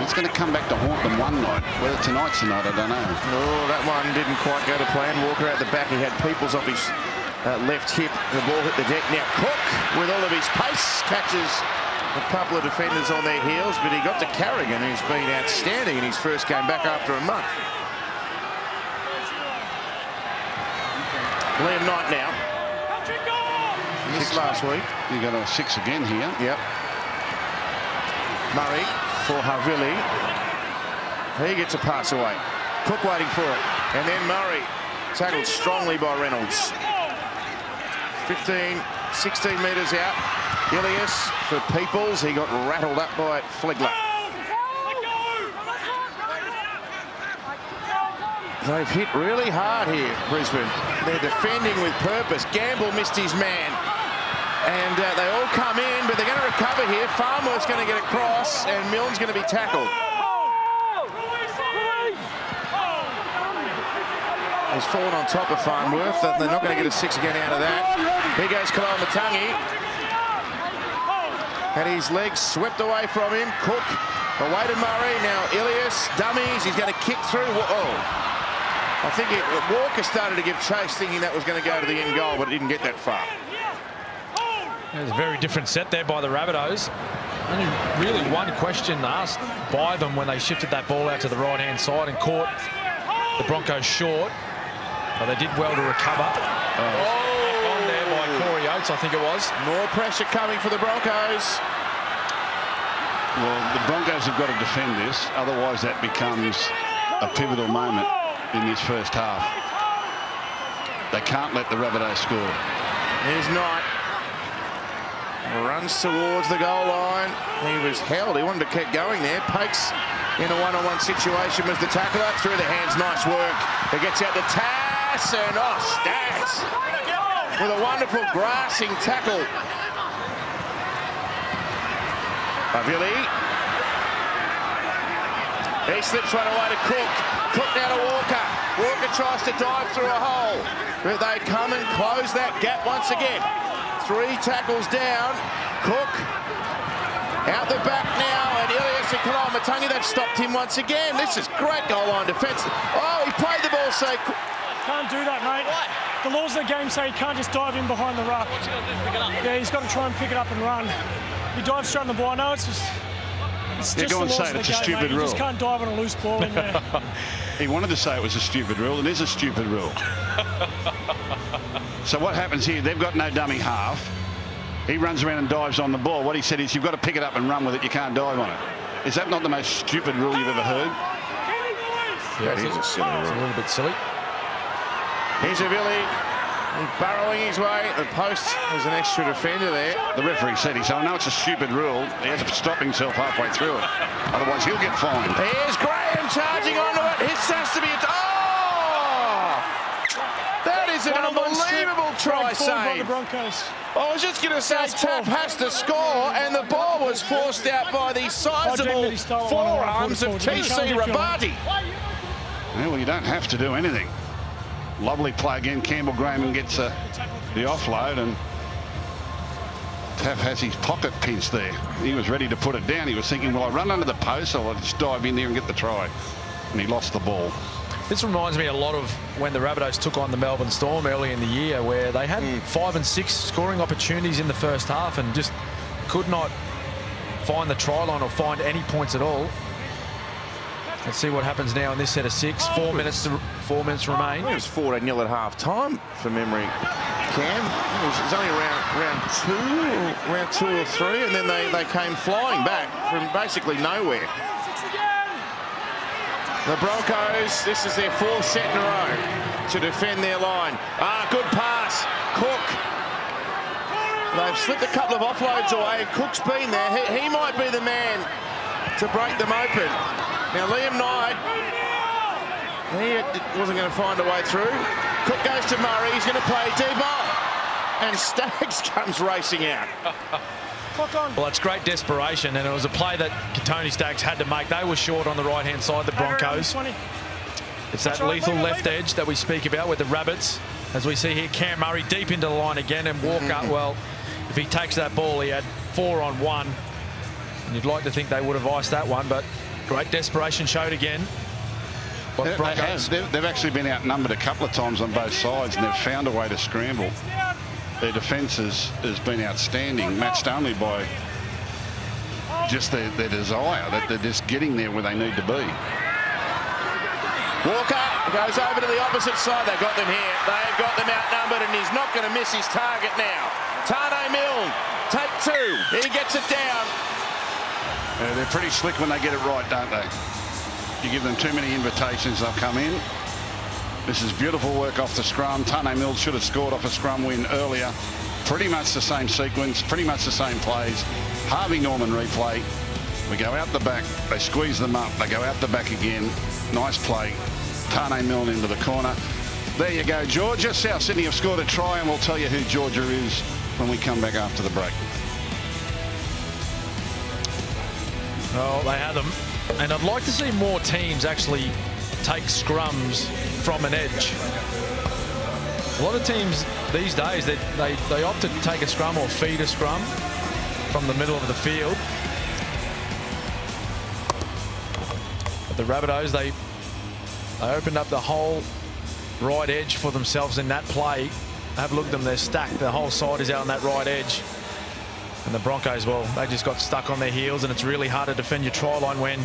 It's going to come back to haunt them one night. Whether tonight's the night, I don't know. Oh, that one didn't quite go to plan. Walker out the back. He had Peoples off his left hip. The ball hit the deck. Now Cook, with all of his pace, catches a couple of defenders on their heels, but he got to Carrigan, who's been outstanding in his first game back after a month. Liam Knight now. Missed last week. You got a 6 again here. Yep. Murray for Havili. He gets a pass away. Cook waiting for it. And then Murray tackled strongly by Reynolds. 15, 16 metres out. Ilias for Peoples. He got rattled up by Flegler. They've hit really hard here, Brisbane. They're defending with purpose. Gamble missed his man. And they all come in, but they're going to recover here. Farnworth's going to get across, and Milne's going to be tackled. He's fallen on top of Farnworth. They're not going to get a 6 again out of that. Here goes Kalamatangi. Had his legs swept away from him. Cook away to Murray. Now Ilias, dummies. He's going to kick through. Oh, I think Walker started to give chase, thinking that was going to go to the end goal, but it didn't get that far. It was a very different set there by the Rabbitohs. Only really one question asked by them when they shifted that ball out to the right-hand side and caught the Broncos short. But they did well to recover. On there by Corey Oates, I think it was. More pressure coming for the Broncos. Well, the Broncos have got to defend this, otherwise that becomes a pivotal moment in this first half. They can't let the Rabbitohs score. Here's Knight. Runs towards the goal line. He was held. He wanted to keep going there. Pakes in a one-on-one situation was the tackler. Through the hands. Nice work. He gets out to Tass and Stats with a wonderful grassing tackle. Havili. He slips one away to Cook. Cook now to Walker. Walker tries to dive through a hole, but they come and close that gap once again. 3 tackles down. Cook out the back now, and Ilias and Kalamatangi, they've stopped him once again. This is great goal line defence. Oh, he played the ball so... Can't do that, mate. What? The laws of the game say he can't just dive in behind the ruck. Yeah, he's got to try and pick it up and run. He dives straight on the ball. I know it's just... You're going to say it's a stupid rule. You just can't dive on a loose ball in there. He wanted to say it was a stupid rule. It is a stupid rule. So what happens here? They've got no dummy half. He runs around and dives on the ball. What he said is, you've got to pick it up and run with it. You can't dive on it. Is that not the most stupid rule you've ever heard? Yeah, it is a silly rule. It's a little bit silly. Here's Havili. burrowing his way. The post was an extra defender there. The referee said so. I know it's a stupid rule. He has to stop himself halfway through it. Otherwise, he'll get fined. Here's Graham charging onto it. This has to be a... Oh! That is an unbelievable try save. By the Broncos. I was just going to say, Taff has to score, and the ball was forced out by the sizable forearms of TC Rabati. Well, you don't have to do anything. Lovely play again. Campbell Graham gets the offload, and Taff has his pocket pinched there. He was ready to put it down. He was thinking, well, I run under the post, or I'll just dive in there and get the try. And he lost the ball. This reminds me a lot of when the Rabbitohs took on the Melbourne Storm early in the year, where they had 5 and 6 scoring opportunities in the first half and just could not find the try line or find any points at all. Let's see what happens now in this set of 6. 4 minutes remain. It was 14-0 at half time from memory. Cam, it was only round 2 or 3, and then they came flying back from basically nowhere. The Broncos, this is their 4th set in a row to defend their line. Good pass. Cook. They've slipped a couple of offloads away. Cook's been there. He might be the man to break them open. Now, Liam Knight, he wasn't going to find a way through. Cook goes to Murray. He's going to play deep ball. And Staggs comes racing out. Well, it's great desperation, and it was a play that Tony Staggs had to make. They were short on the right-hand side, the Broncos. It's that lethal left edge that we speak about with the Rabbits. As we see here, Cam Murray deep into the line again, and Walker, well, if he takes that ball, he had 4 on 1. And you'd like to think they would have iced that one, but great desperation showed again. They've actually been outnumbered a couple of times on both sides, and they've found a way to scramble. Their defence has been outstanding, matched only by just their desire, that they're just getting there where they need to be. Walker goes over to the opposite side. They've got them here. They've got them outnumbered, and he's not going to miss his target now. Tane Milne, take 2. He gets it down. They're pretty slick when they get it right, don't they? You give them too many invitations, they'll come in. This is beautiful work off the scrum. Tane Milne should have scored off a scrum win earlier. Pretty much the same sequence, pretty much the same plays. Harvey Norman replay. We go out the back, they squeeze them up, they go out the back again. Nice play. Tane Milne into the corner. There you go, Georgia. South Sydney have scored a try, and we'll tell you who Georgia is when we come back after the break. Oh, they had them. And I'd like to see more teams actually take scrums from an edge. A lot of teams these days, they opt to take a scrum or feed a scrum from the middle of the field. But the Rabbitohs, they opened up the whole right edge for themselves in that play. Have a look at them, they're stacked. The whole side is out on that right edge. And the Broncos, well, they just got stuck on their heels, and it's really hard to defend your try line when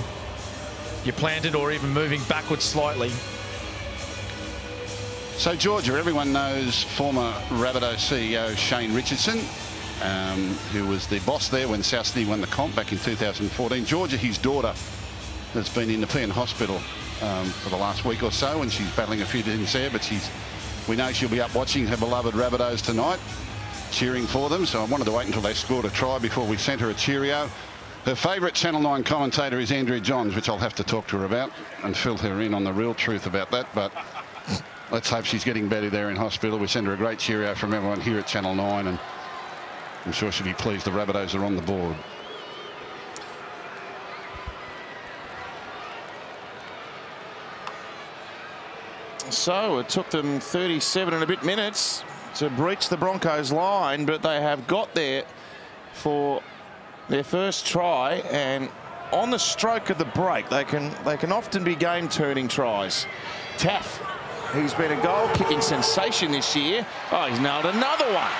you're planted or even moving backwards slightly. So Georgia, everyone knows former Rabbitohs CEO Shane Richardson, who was the boss there when South Sydney won the comp back in 2014. Georgia, his daughter, has been in the Nepean Hospital for the last week or so, and she's battling a few things there, but we know she'll be up watching her beloved Rabbitohs tonight, cheering for them. So I wanted to wait until they scored a try before we sent her a cheerio. Her favourite Channel 9 commentator is Andrea Johns, which I'll have to talk to her about and fill her in on the real truth about that. But let's hope she's getting better there in hospital. We send her a great cheerio from everyone here at Channel 9, and I'm sure she'll be pleased the Rabbitohs are on the board. So it took them 37 and a bit minutes to breach the Broncos line, but they have got there for their first try, and on the stroke of the break, they can often be game-turning tries. Taff, who's been a goal-kicking sensation this year, oh, he's nailed another one.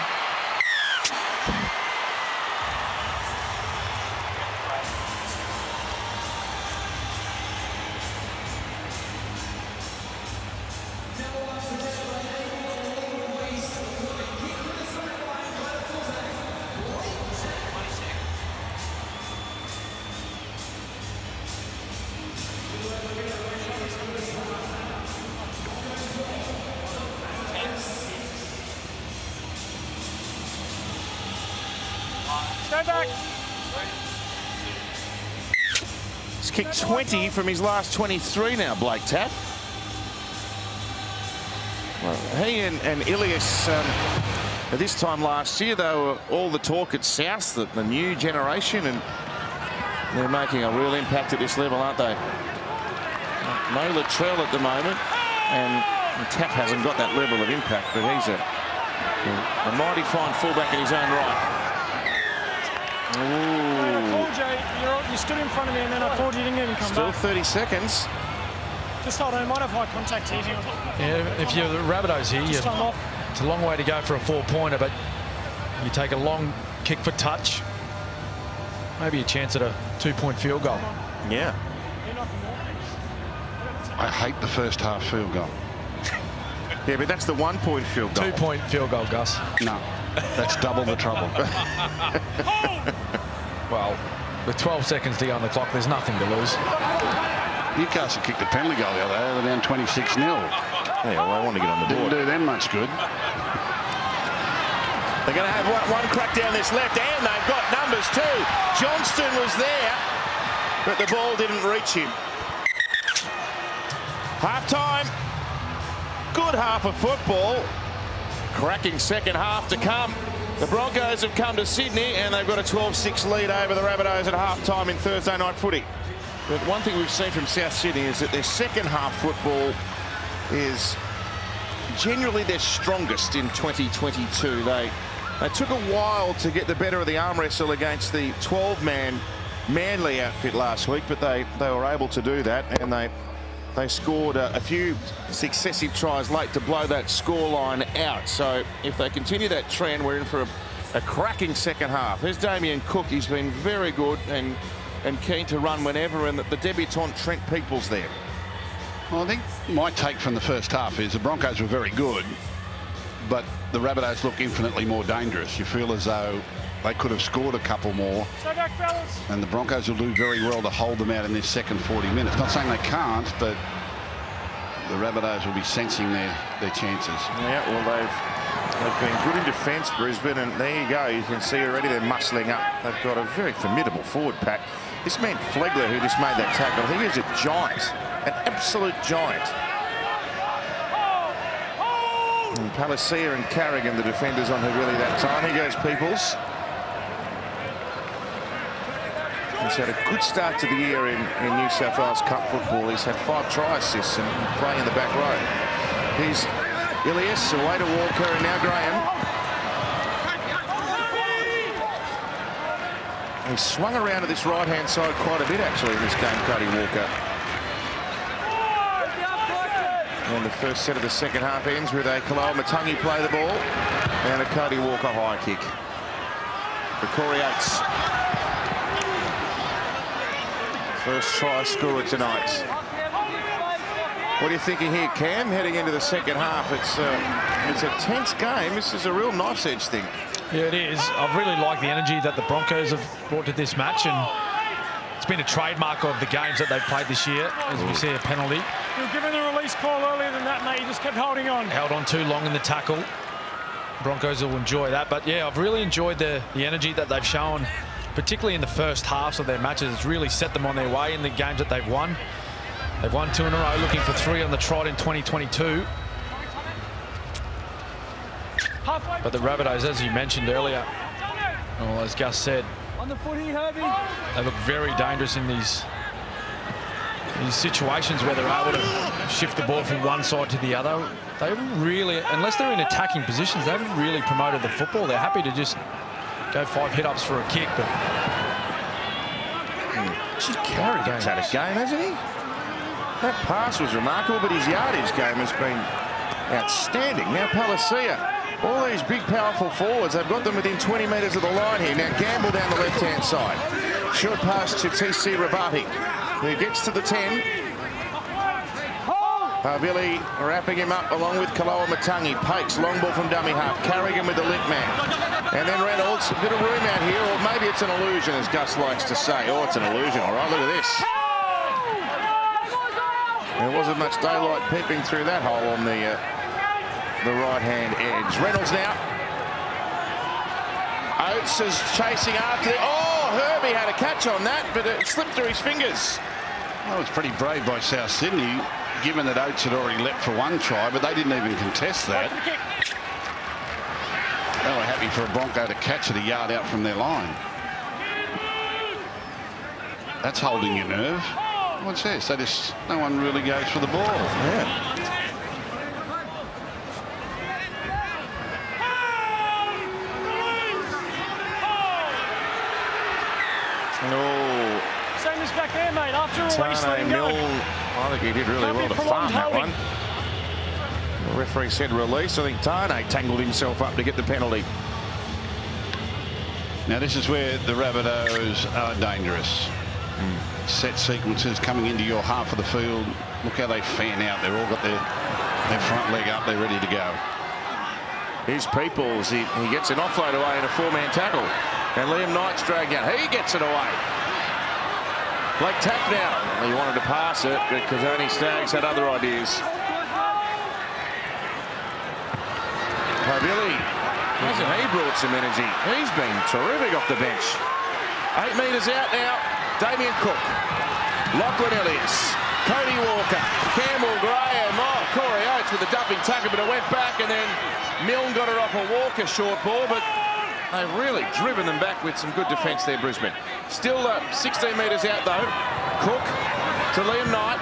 Go back. He's kicked 20 from his last 23 now, Blake Taff. Well, he and Ilias, at this time last year, they were all the talk at South, the new generation, and they're making a real impact at this level, aren't they? No Latrell at the moment, and Taff hasn't got that level of impact, but he's a mighty fine fullback in his own right. Ooh. I called you. You stood in front of me, and then I called you. Didn't even come Still back. 30 seconds. Just hold on. I might have high contact here. Yeah, if you're the Rabbitohs here, it's a long way to go for a 4-pointer, but you take a long kick for touch. Maybe a chance at a 2-point field goal. Yeah. I hate the first half field goal. Yeah, but that's the 1-point field goal. 2-point field goal, Gus. No, that's double the trouble. Well, with 12 seconds to go on the clock, there's nothing to lose. Newcastle kicked a penalty goal the other day. They're down 26-0. Yeah, well, they want to get on the board. Didn't do them much good. They're going to have one crack down this left, and they've got numbers too. Johnston was there, but the ball didn't reach him. Half-time. Good half of football. Cracking second half to come. The Broncos have come to Sydney, and they've got a 12-6 lead over the Rabbitohs at half-time in Thursday night footy. But one thing we've seen from South Sydney is that their second half football is generally their strongest in 2022. They took a while to get the better of the arm wrestle against the 12-man Manly outfit last week, but they were able to do that, and they scored a few successive tries late to blow that scoreline out. So if they continue that trend, we're in for a cracking second half. There's Damian Cook. He's been very good and keen to run whenever, and the debutant Trent Peoples there. Well, I think my take from the first half is the Broncos were very good, but the Rabbitohs look infinitely more dangerous. You feel as though they could have scored a couple more, and the Broncos will do very well to hold them out in this second 40 minutes. Not saying they can't, but the Rabbitohs will be sensing their chances. Yeah, well, they've been good in defence, Brisbane, and there you go. You can see already they're muscling up. They've got a very formidable forward pack. This man Flegler, who just made that tackle, he is a giant, an absolute giant. And Palacia and Carrigan, the defenders on Havili that time. Here goes Peoples. He's had a good start to the year in New South Wales Cup football. He's had 5 try assists and playing in the back row. He's Ilias, away to Walker, and now Graham. He swung around to this right-hand side quite a bit, actually, in this game, Cody Walker. And the first set of the second half ends with a Kaloa Matangi play the ball and a Cody Walker high kick for Corey Oates. First try scorer tonight. What are you thinking here, Cam, heading into the second half? It's a tense game. This is a real knife's edge thing. Yeah, it is. I've really liked the energy that the Broncos have brought to this match, and it's been a trademark of the games that they've played this year, as we see a penalty. You were given the release call earlier than that, mate. You just kept holding on. Held on too long in the tackle. Broncos will enjoy that. But, yeah, I've really enjoyed the energy that they've shown, particularly in the first halves of their matches. It's really set them on their way in the games that they've won. They've won 2 in a row, looking for 3 on the trot in 2022. But the Rabbitohs, as you mentioned earlier, well, as Gus said, they look very dangerous in these situations where they're able to shift the ball from one side to the other. They haven't really, unless they're in attacking positions, they haven't really promoted the football. They're happy to just go 5 hit-ups for a kick. But Carrigan's had a game, hasn't he? That pass was remarkable, but his yardage game has been outstanding. Now Palacia. All these big, powerful forwards, they've got them within 20 metres of the line here. Now Gamble down the left-hand side. Short pass to TC Rabati, who gets to the 10. Havili wrapping him up along with Kaloa Matangi. Pakes, long ball from dummy half. Carrigan with the link man. And then Reynolds, a bit of room out here, or maybe it's an illusion, as Gus likes to say. Oh, it's an illusion, all right, look at this. There wasn't much daylight peeping through that hole on the right-hand edge. Reynolds now Oates is chasing after it. Oh, Herbie had a catch on that, but it slipped through his fingers. That was pretty brave by South Sydney, given that Oates had already leapt for one try, but they didn't even contest that. They were happy for a Bronco to catch it a yard out from their line. That's holding your nerve. What's this? No one really goes for the ball. Yeah. Oh. Same as back there, mate. After a release, let him go. I think he did really well to farm that one. The referee said release. I think Tane tangled himself up to get the penalty. Now this is where the Rabbitohs are dangerous. Set sequences coming into your half of the field. Look how they fan out. They've all got their front leg up. They're ready to go. Here's Peoples. He gets an offload away in a four-man tackle. And Liam Knight's dragged out. He gets it away. Blake Tapp now. He wanted to pass it, but Kazoni Staggs had other ideas. Billy, hasn't he brought some energy? He's been terrific off the bench. 8 metres out now. Damian Cook. Lachlan Elliott. Cody Walker. Campbell Graham. Oh, Corey Oates with a dumping tackle, but it went back, and then Milne got it off a Walker short ball, but they've really driven them back with some good defence there, Brisbane. Still 16 metres out, though. Cook to Liam Knight.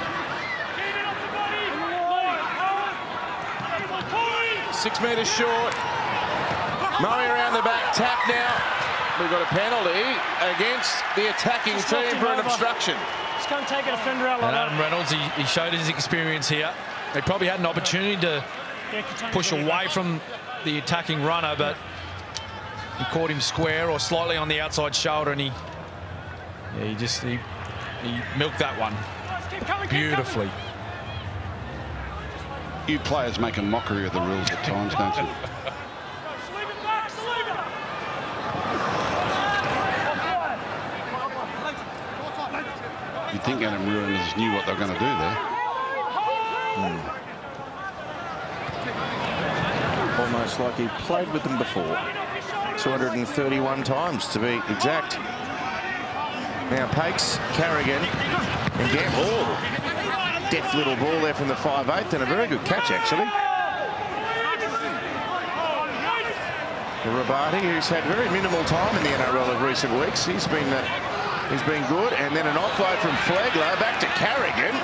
6 metres short. Murray around the back. Tap now. We've got a penalty against the attacking team for an obstruction. Just going to take a defender out like that. Adam Reynolds, he showed his experience here. He probably had an opportunity to push away from the attacking runner, but he caught him square or slightly on the outside shoulder, and he milked that one beautifully. You players make a mockery of the rules at times, don't you? You'd think Adam Reynolds knew what they were going to do there. Almost like he played with them before. 231 times to be exact. Now Pakes, Carrigan, and Gamble. Deft little ball there from the 5/8, and a very good catch actually. Rabati, who's had very minimal time in the NRL of recent weeks, he's been good, and then an offload from Flegler back to Carrigan.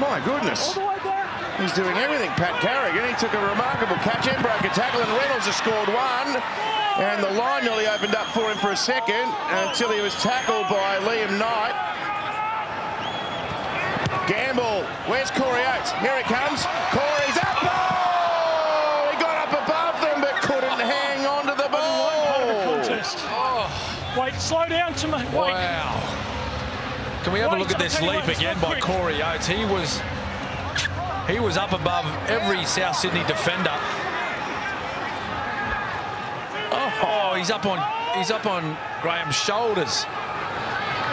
My goodness. He's doing everything, Pat Carrigan. He took a remarkable catch and broke a tackle, and Reynolds has scored one. And the line nearly opened up for him for a second until he was tackled by Liam Knight. Gamble, where's Corey Oates? Here it comes. Corey's up. Oh! He got up above them but couldn't hang on to the ball. Oh. Wait, slow down to me. Wait. Wow. Can we have a look at this leap again by Corey Oates? He was up above every South Sydney defender. Oh, he's up on Graham's shoulders,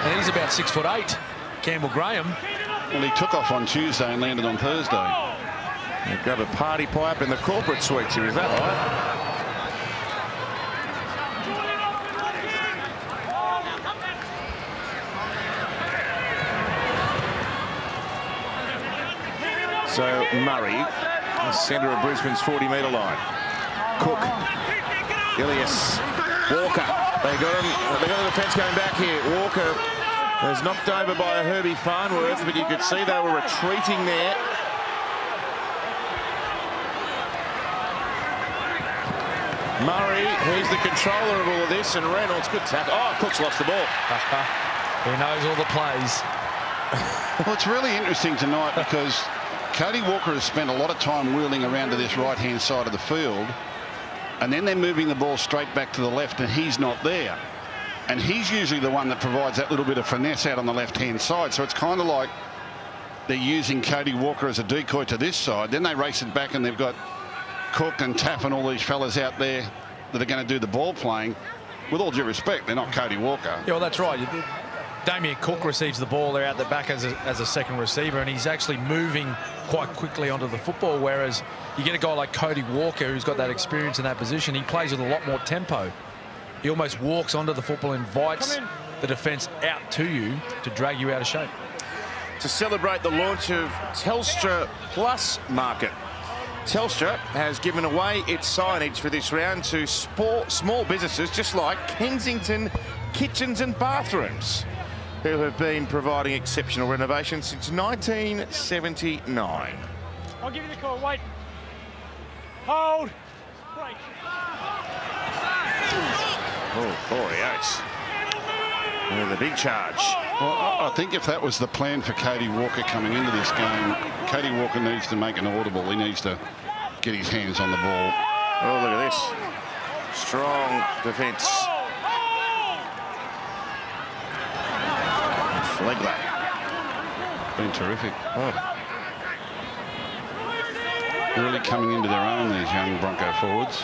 and he's about 6'8". Campbell Graham. Well, he took off on Tuesday and landed on Thursday. He grabbed a party pipe in the corporate suites here, is that right? So Murray, the centre of Brisbane's 40-metre line. Cook, Ilias, Walker. They got him. They got the defence going back here. Walker was knocked over by a Herbie Farnworth, but you could see they were retreating there. Murray, he's the controller of all of this, and Reynolds, good tackle. Oh, Cook's lost the ball. He knows all the plays. Well, it's really interesting tonight because Cody Walker has spent a lot of time wheeling around to this right-hand side of the field, and then they're moving the ball straight back to the left, and he's not there. And he's usually the one that provides that little bit of finesse out on the left-hand side. So it's kind of like they're using Cody Walker as a decoy to this side. Then they race it back, and they've got Cook and Taff and all these fellas out there that are going to do the ball playing. With all due respect, they're not Cody Walker. Yeah, well, that's right. Damian Cook receives the ball there out the back as a second receiver, and he's actually moving quite quickly onto the football, whereas you get a guy like Cody Walker who's got that experience in that position. He plays with a lot more tempo. He almost walks onto the football, invites the defence out to you to drag you out of shape. To celebrate the launch of Telstra Plus Market, Telstra has given away its signage for this round to small businesses just like Kensington Kitchens and Bathrooms, who have been providing exceptional renovations since 1979. I'll give you the call. Wait. Hold. Break. Oh, Corey Oates with a big charge. Well, I think if that was the plan for Cody Walker coming into this game, Cody Walker needs to make an audible. He needs to get his hands on the ball. Oh, look at this. Strong defence. Flegler. Been terrific. Oh. Really coming into their own, these young Bronco forwards.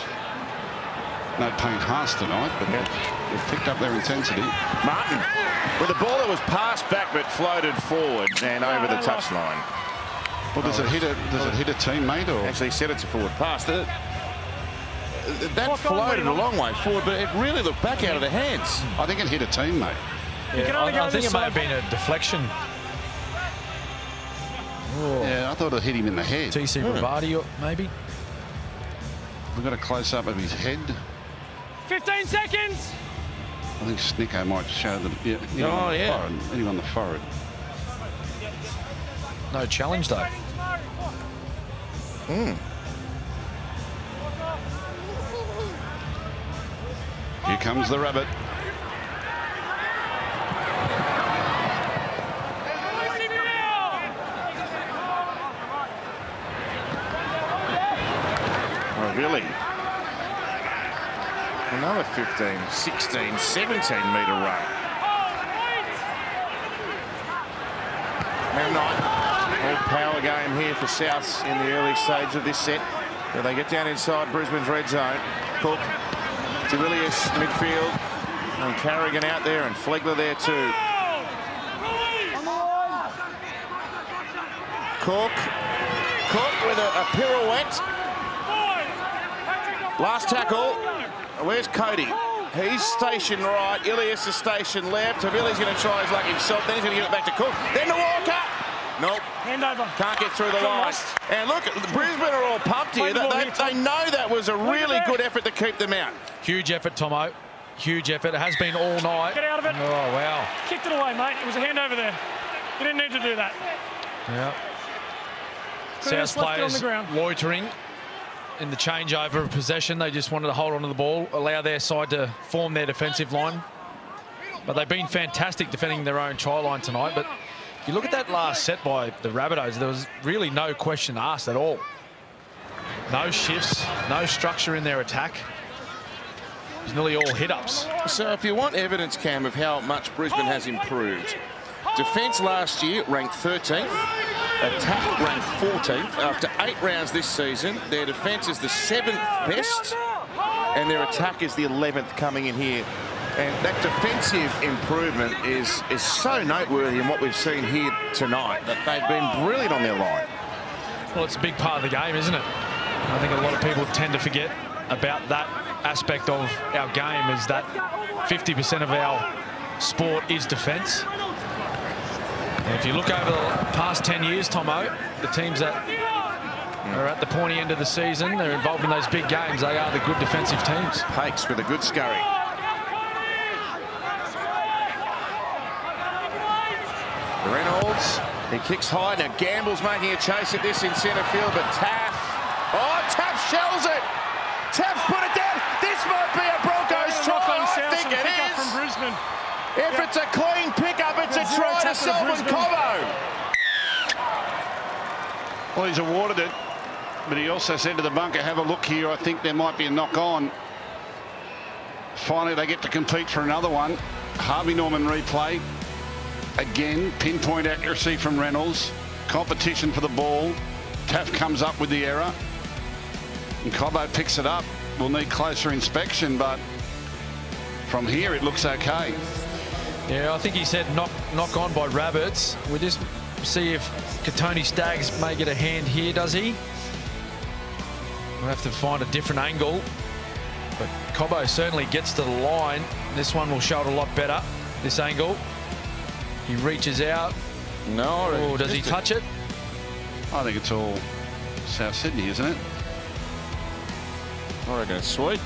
No Payne Haas tonight, but they've picked up their intensity. Martin with a ball that was passed back but floated forward and over the touchline. Well, does it hit a teammate or? Actually said it's a forward pass. That floated a long way forward, but it really looked back out of the hands. I think it hit a teammate. Yeah, I think it may have been a deflection. Oh. Yeah, I thought it hit him in the head. TC Rabati, maybe. We've got a close-up of his head. 15 seconds. I think Snicko might show the hit him on the forehead. No challenge though. Here comes the rabbit. Oh, really? Another 15, 16, 17-metre run. Now night. All power game here for Souths in the early stage of this set. Where they get down inside Brisbane's red zone. Cook, Willius midfield, and Carrigan out there, and Flegler there too. Cook with a pirouette. Last tackle. Where's Cody? He's stationed right. Ilias is stationed left. Tavilli's going to try his luck himself. Then he's going to give it back to Cook. Then to Walker. Nope. Handover. Can't get through the line. And look, Brisbane are all pumped here. They know that was a really good effort to keep them out. Huge effort, Tomo. Huge effort. It has been all night. Get out of it. Oh, wow. Kicked it away, mate. It was a handover there. You didn't need to do that. Yeah. South players loitering in the changeover of possession. They just wanted to hold on to the ball, allow their side to form their defensive line. But they've been fantastic defending their own try line tonight. But if you look at that last set by the Rabbitohs, there was really no question asked at all. No shifts, no structure in their attack. It was nearly all hit-ups. So if you want evidence, Cam, of how much Brisbane has improved, defence last year ranked 13th, attack ranked 14th. After 8 rounds this season, their defence is the 7th best, and their attack is the 11th coming in here. And that defensive improvement is so noteworthy in what we've seen here tonight, that they've been brilliant on their line. Well, it's a big part of the game, isn't it? I think a lot of people tend to forget about that aspect of our game, is that 50% of our sport is defence. And if you look over the past 10 years, Tomo, the teams that are at the pointy end of the season, they're involved in those big games, they are the good defensive teams. Hakes with a good scurry. Reynolds, he kicks high. Now Gamble's making a chase at this in centre field, but Taff. Oh, Taff shells it. Taff put it down. This might be a Broncos try. I think it is. From Brisbane. If it's a clean pickup, it's a try to Selwyn Cobbo. Well, he's awarded it, but he also said to the bunker, have a look here. I think there might be a knock on. Finally, they get to compete for another one. Harvey Norman replay. Again, pinpoint accuracy from Reynolds. Competition for the ball. Taff comes up with the error. And Cobbo picks it up. We'll need closer inspection, but from here it looks okay. Yeah, I think he said knock on by Rabbits. We just see if Katoni Staggs may get a hand here, does he? We'll have to find a different angle. But Cobbo certainly gets to the line. This one will show it a lot better, this angle. He reaches out. No. Oh, does he touch it? I think it's all South Sydney, isn't it? I reckon it's sweet.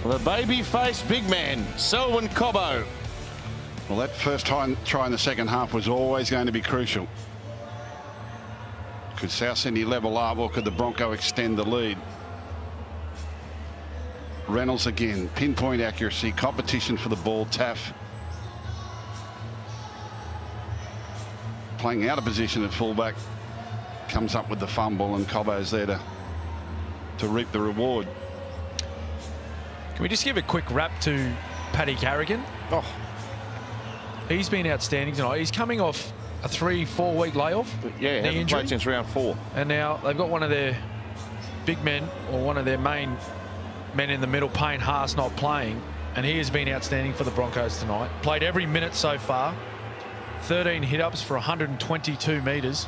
The baby-faced big man, Selwyn Cobbo. Well, that first try in the second half was always going to be crucial. Could South Sydney level up, or could the Bronco extend the lead? Reynolds again, pinpoint accuracy, competition for the ball. Taff playing out of position at fullback, comes up with the fumble, and Cobbo's there to reap the reward. Can we just give a quick wrap to Paddy Carrigan? Oh, he's been outstanding tonight. He's coming off a 3-4 week layoff. yeah, hasn't played since round 4. And now they've got one of their big men, or one of their main men in the middle, Payne Haas, not playing, and he has been outstanding for the Broncos tonight. Played every minute so far. 13 hit-ups for 122 metres.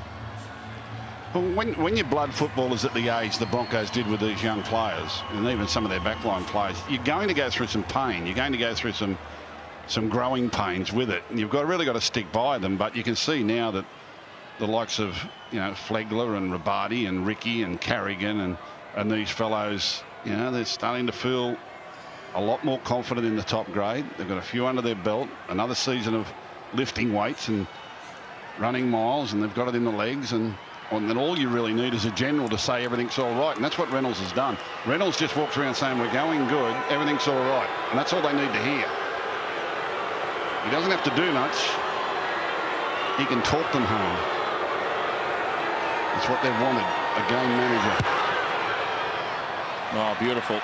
Well, when your blood football is at the age the Broncos did with these young players, and even some of their backline players, you're going to go through some pain. You're going to go through some growing pains with it, and you've really got to stick by them. But you can see now that the likes of, you know, Flegler and Rabati and Ricky and Carrigan and these fellows, you know, they're starting to feel a lot more confident in the top grade. They've got a few under their belt, another season of lifting weights and running miles, and they've got it in the legs, and then all you really need is a general to say everything's all right, and that's what Reynolds has done. Reynolds just walks around saying we're going good, everything's all right, and that's all they need to hear. He doesn't have to do much. He can talk them home. That's what they've wanted, a game manager. Oh, beautiful.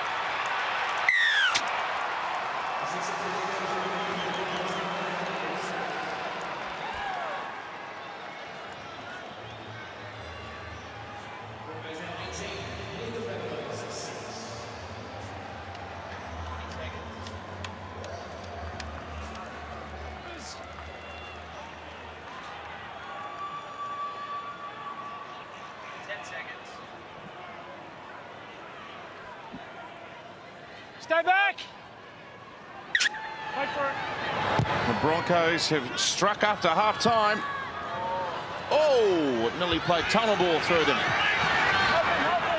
Stay back. Wait for it. The Broncos have struck after half-time. Oh, it nearly played tunnel ball through them.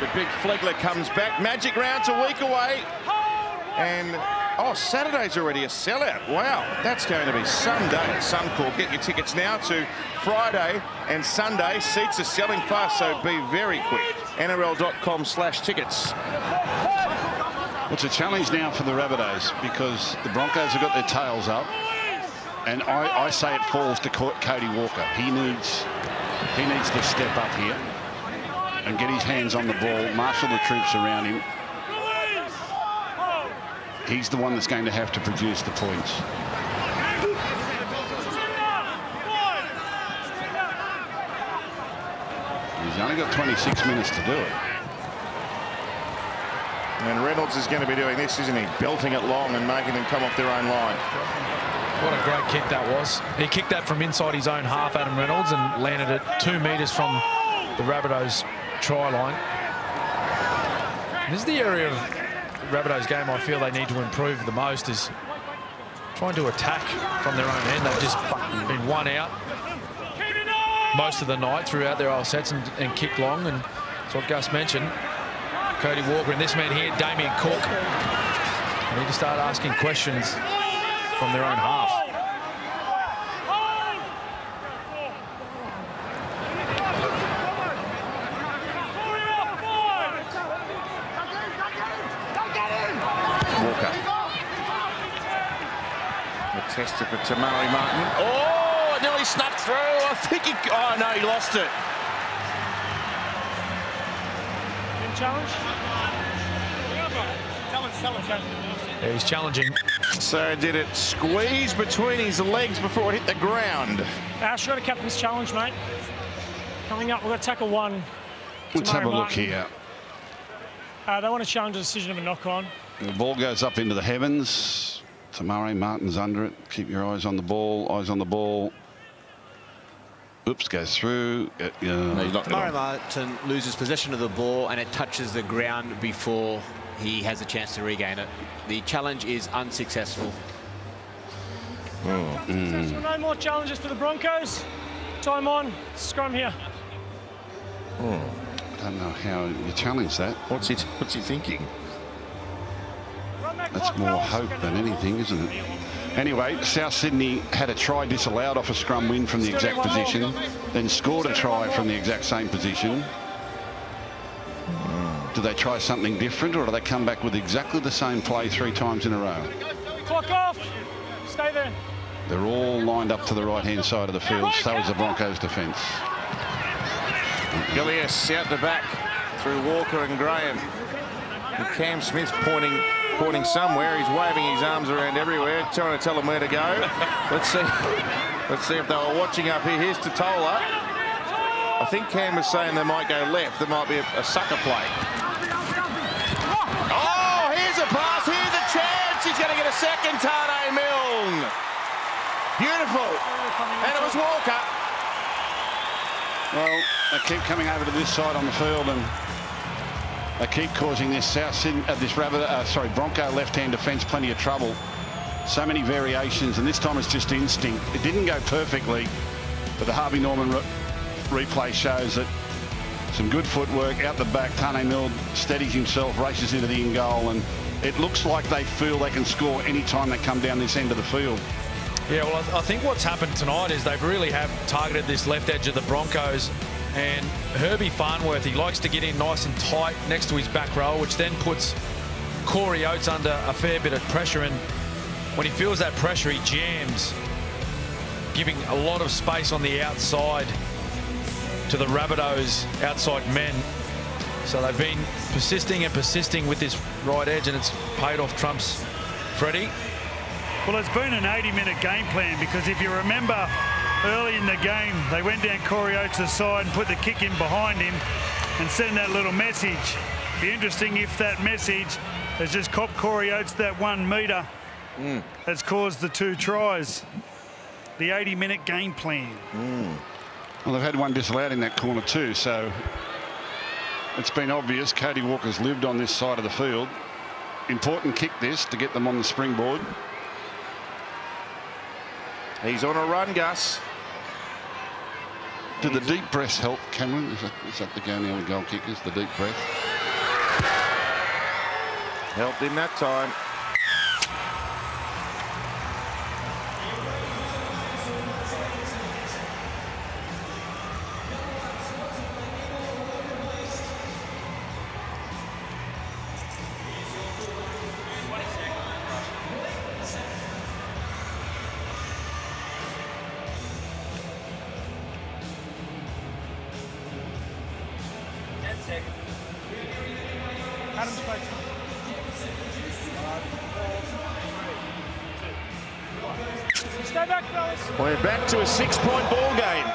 The big Flegler comes back. Magic round's a week away. And, oh, Saturday's already a sellout. Wow, that's going to be some day at Suncorp. Get your tickets now to Friday and Sunday. Seats are selling fast, so be very quick. NRL.com/tickets. It's a challenge now for the Rabbitohs, because the Broncos have got their tails up, and I say it falls to Cody Walker. He needs to step up here and get his hands on the ball, marshal the troops around him. He's the one that's going to have to produce the points. He's only got 26 minutes to do it. And Reynolds is going to be doing this, isn't he? Belting it long and making them come off their own line. What a great kick that was. He kicked that from inside his own half, Adam Reynolds, and landed it 2 metres from the Rabbitohs try line. This is the area of the Rabbitohs game I feel they need to improve the most, is trying to attack from their own end. They've just been one out most of the night throughout their old sets and kick long, and that's what Gus mentioned. Cody Walker and this man here, Damian Cook, need to start asking questions from their own half. Walker. The tester for Tamari Martin. Oh, it nearly snuck through. I think he... Oh, no, he lost it. Challenge? Yeah, he's challenging. So did it squeeze between his legs before it hit the ground? Ash, you've got a captain's challenge, mate. Coming up, we've got tackle 1. Let's have a look here. They want to challenge the decision of a knock-on. The ball goes up into the heavens. Tamari Martin's under it. Keep your eyes on the ball. Eyes on the ball. Oops, goes through. No, he's not. Murray Martin loses possession of the ball and it touches the ground before he has a chance to regain it. The challenge is unsuccessful. No more challenges for the Broncos. Time on. Scrum here. I don't know how you challenge that. What's he thinking? That's more hope than anything, isn't it? Anyway, South Sydney had a try disallowed off a scrum win from the exact position, then scored a try from the exact same position. Do they try something different, or do they come back with exactly the same play 3 times in a row? Clock off. Stay there. They're all lined up to the right-hand side of the field. So is the Broncos' defence. Gillies out the back through Walker and Graham. And Cam Smith's pointing somewhere. He's waving his arms around everywhere, trying to tell them where to go. Let's see if they were watching up here. Here's Totola. I think Cam was saying they might go left. There might be a sucker play. Oh, here's a pass. Here's a chance. He's going to get a second. Tane Milne. Beautiful. And it was Walker. Well, they keep coming over to this side on the field, and they keep causing this Bronco left-hand defence plenty of trouble. So many variations, and this time it's just instinct. It didn't go perfectly, but the Harvey Norman replay shows that some good footwork out the back. Tane Milne steadies himself, races into the in goal, and it looks like they feel they can score any time they come down this end of the field. Yeah, well, I think what's happened tonight is they really have targeted this left edge of the Broncos, and Herbie Farnworth, he likes to get in nice and tight next to his back row, which then puts Corey Oates under a fair bit of pressure, and when he feels that pressure, he jams, giving a lot of space on the outside to the Rabbitohs outside men. So they've been persisting and persisting with this right edge, and it's paid off trumps Freddie. Well, it's been an 80-minute game plan, because if you remember early in the game, they went down Corey Oates' side and put the kick in behind him and sent that little message. Be interesting if that message has just copped Corey Oates that 1 metre that's caused the 2 tries. The 80-minute game plan. Well, they've had one disallowed in that corner too, so it's been obvious Cody Walker's lived on this side of the field. Important kick this to get them on the springboard. He's on a run, Gus. Did the deep breath help, Cameron? Is that the go now with goal kickers, the deep breath? Helped him that time. We're back to a 6-point ball game.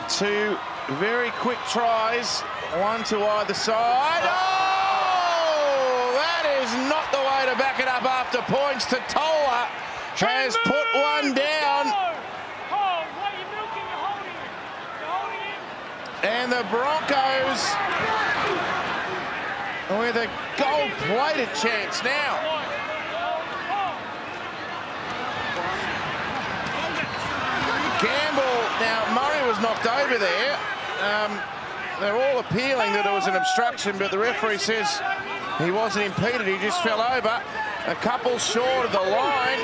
2 very quick tries, 1 to either side. Oh, that is not the way to back it up after points. Totola has put one down. And the Broncos with a gold-plated chance now. Gamble, now Murray was knocked over there. They're all appealing that it was an obstruction, but the referee says he wasn't impeded, he just fell over. A couple short of the line.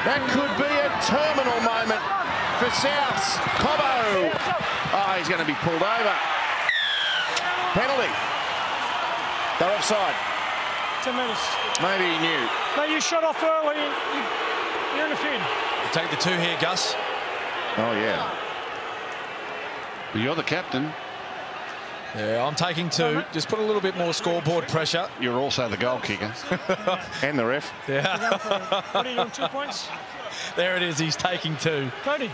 That could be a terminal moment for Souths. Cobbo. Oh, he's going to be pulled over. Penalty. They're offside. 10 minutes. Maybe he knew. No, you shot off early. You're interfered. Take the 2 here, Gus. Oh, yeah. Well, you're the captain. Yeah, I'm taking 2. Just put a little bit more scoreboard pressure. You're also the goal kicker. And the ref. Yeah. What are you on, 2 points? There it is. He's taking 2. Cody.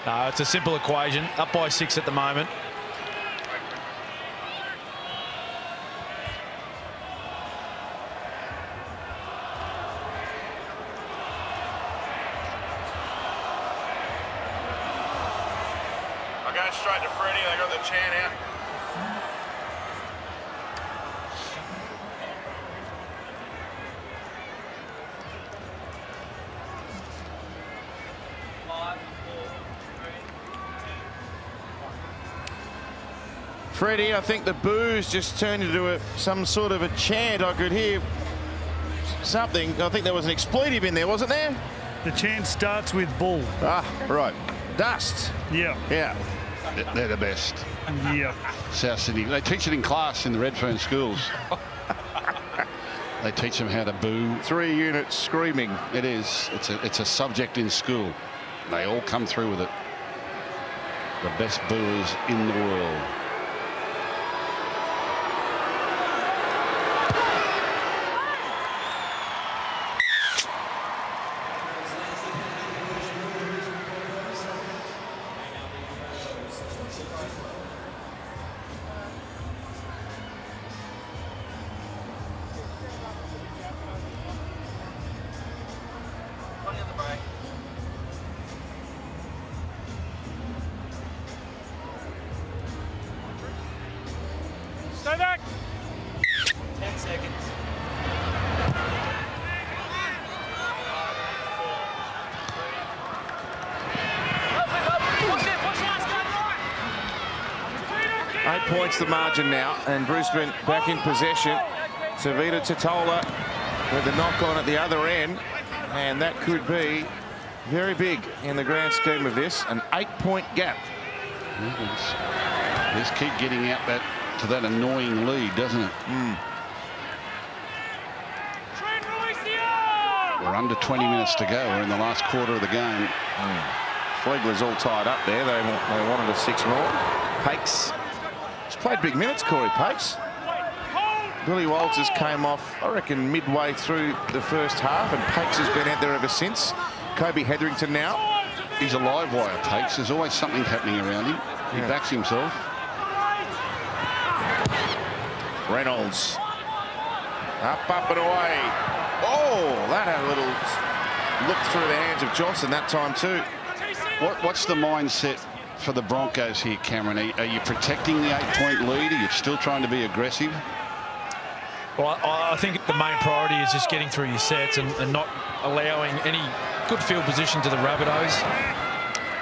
No, it's a simple equation. Up by 6 at the moment. I'll go straight to Freddie. They got the chant out. Freddie, I think the boos just turned into some sort of a chant. I could hear something. I think there was an expletive in there, wasn't there? The chant starts with bull. Ah, right. Dust. Yeah. Yeah. They're the best. Yeah. South Sydney. They teach it in class in the Redfern schools. They teach them how to boo. 3 units screaming. It is. It's a subject in school. They all come through with it. The best booers in the world. Stay back. 10 seconds. Eight points the margin now, and Brisbane back in possession. Savita Totola with the knock on at the other end, and that could be very big in the grand scheme of this. An 8-point gap. Just keep getting out to that annoying lead, doesn't it? We're under 20 minutes to go. We're in the last quarter of the game. Flegler's all tied up there. They wanted a 6 more. Pakes. He's played big minutes, Corey Pakes. Billy Walters came off, I reckon, midway through the first half, and Pakes has been out there ever since. Kobe Hetherington now. He's a live wire, Pakes. There's always something happening around him. He backs himself. Reynolds. Up and away. Oh, that had a little look through the hands of Johnson that time too. What's the mindset for the Broncos here, Cameron? Are you protecting the 8-point lead? Are you still trying to be aggressive? Well, I think the main priority is just getting through your sets and not allowing any good field position to the Rabbitohs.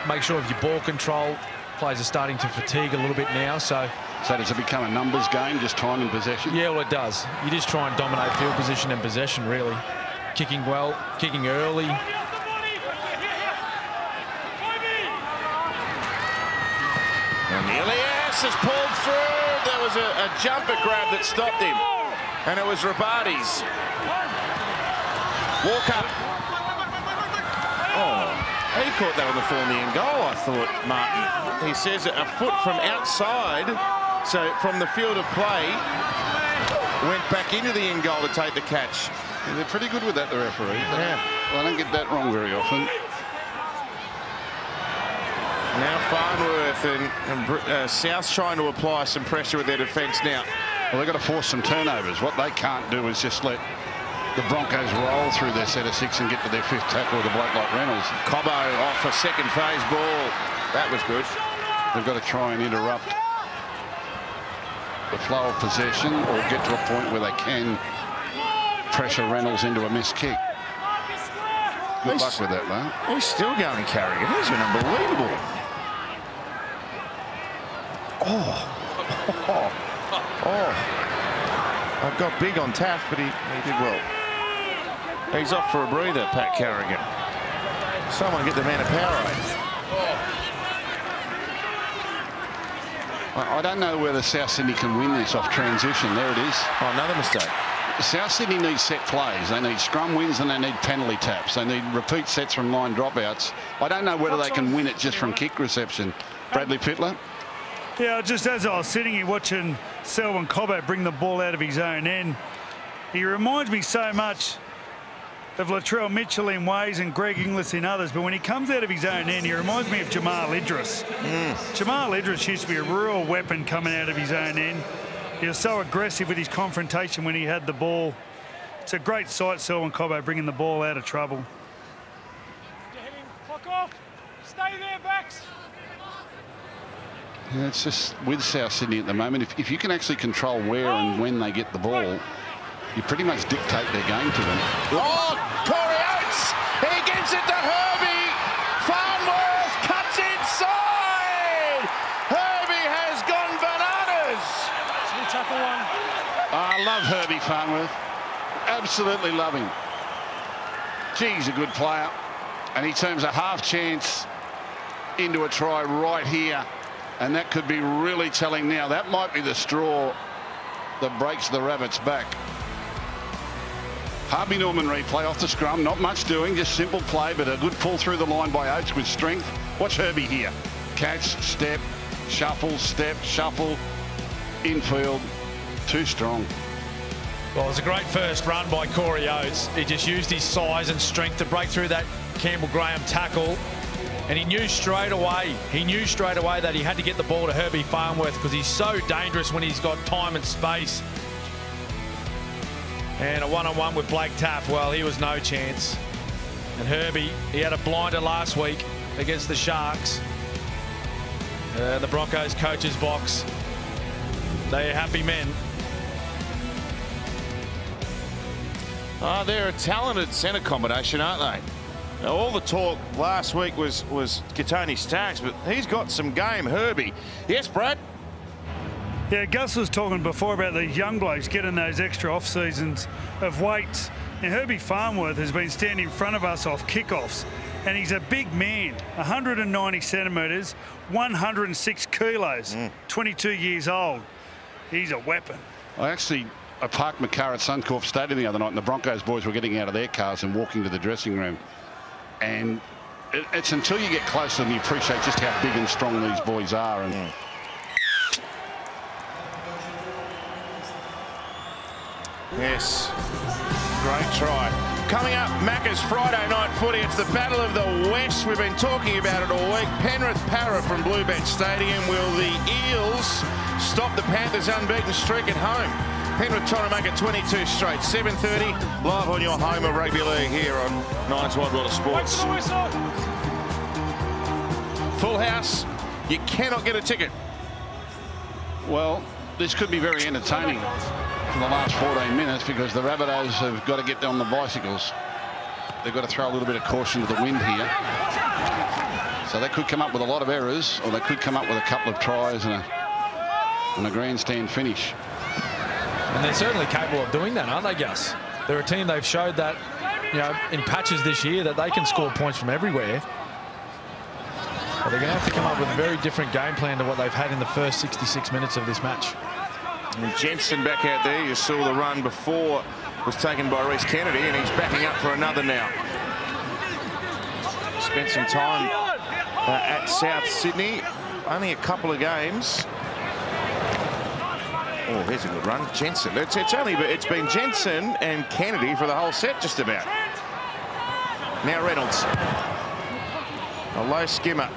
Make sure of your ball control. Players are starting to fatigue a little bit now, so does it become a numbers game, just time and possession? Yeah, well, it does. You just try and dominate field position and possession, really. Kicking well, kicking early. And Elias has pulled through. There was a jumper grab that stopped him, and it was Rabbitohs. Walk up. Oh, he caught that on the full in the end goal, I thought, Martin. He says a foot from outside, so from the field of play, went back into the end goal to take the catch. Yeah, they're pretty good with that, the referee. I don't get that wrong very often. Now Farnworth and South's trying to apply some pressure with their defence now. Well, they've got to force some turnovers. What they can't do is just let the Broncos roll through their set of 6 and get to their 5th tackle with a bloke like Reynolds. Cobbo off a second phase ball. That was good. They've got to try and interrupt the flow of possession or get to a point where they can pressure Reynolds into a missed kick. Good luck with that, though. He's still going carrying. He's been unbelievable. I got big on Taff, but he did well. He's off for a breather, Pat Carrigan. Someone get the man a Powerade. I don't know whether South Sydney can win this off transition. There it is. Oh, another mistake. South Sydney needs set plays. They need scrum wins and they need penalty taps. They need repeat sets from line dropouts. I don't know whether they can win it just from kick reception. Bradley Fittler? Yeah, just as I was sitting here watching Selwyn Cobbo bring the ball out of his own end, he reminds me so much of Latrell Mitchell in ways and Greg Inglis in others, but when he comes out of his own end, he reminds me of Jamal Idris. Jamal Idris used to be a real weapon coming out of his own end. He was so aggressive with his confrontation when he had the ball. It's a great sight, Selwyn Cobbo bringing the ball out of trouble. Clock off. Stay there, backs. Yeah, it's just with South Sydney at the moment, if you can actually control where and when they get the ball, you pretty much dictate their game to them. Oh, Corey Oates! He gives it to Herbie! Farnworth cuts inside! Herbie has gone bananas! Tackle one. I love Herbie Farnworth. Absolutely love him. Gee, he's a good player. And he turns a half chance into a try right here. And that could be really telling now. That might be the straw that breaks the Rabbits back. Harvey Norman replay off the scrum. Not much doing, just simple play, but a good pull through the line by Oates with strength. Watch Herbie here. Catch, step, shuffle, step, shuffle. Infield, too strong. Well, it was a great first run by Corey Oates. He just used his size and strength to break through that Campbell Graham tackle. And he knew straight away that he had to get the ball to Herbie Farnworth because he's so dangerous when he's got time and space. And a one-on-one with Blake Taff, well, he was no chance. And Herbie, he had a blinder last week against the Sharks. The Broncos coach's box. They are happy men. They're a talented centre combination, aren't they? Now, all the talk last week was Katoni Staggs, but he's got some game, Herbie. Yes, Brad? Yeah, Gus was talking before about these young blokes getting those extra off seasons of weights. Now, Herbie Farnworth has been standing in front of us off kickoffs, and he's a big man, 190 centimetres, 106 kilos, 22 years old. He's a weapon. I parked my car at Suncorp Stadium the other night, and the Broncos boys were getting out of their cars and walking to the dressing room. And it's until you get close to them you appreciate just how big and strong these boys are. And yes, great try. Coming up, Macca's Friday night footy. It's the Battle of the West. We've been talking about it all week. Penrith Para from Bluebet Stadium. Will the Eels stop the Panthers' unbeaten streak at home? Penrith trying to make it 22 straight. 7:30 live on your home of rugby league here on Nine's Wide World of Sports. Full house. You cannot get a ticket. well, this could be very entertaining for the last 14 minutes because the Rabbitohs have got to get on the bicycles. They've got to throw a little bit of caution to the wind here. So they could come up with a lot of errors, or they could come up with a couple of tries and a grandstand finish. And they're certainly capable of doing that, aren't they, Gus? They're a team, they've showed that, you know, in patches this year that they can score points from everywhere. But they're going to have to come up with a very different game plan to what they've had in the first 66 minutes of this match. And Jensen back out there. You saw the run before was taken by Reece Kennedy, and he's backing up for another now. Spent some time at South Sydney. Only a couple of games. Oh, here's a good run. Jensen. It's been Jensen and Kennedy for the whole set, just about. Now Reynolds. A low skimmer.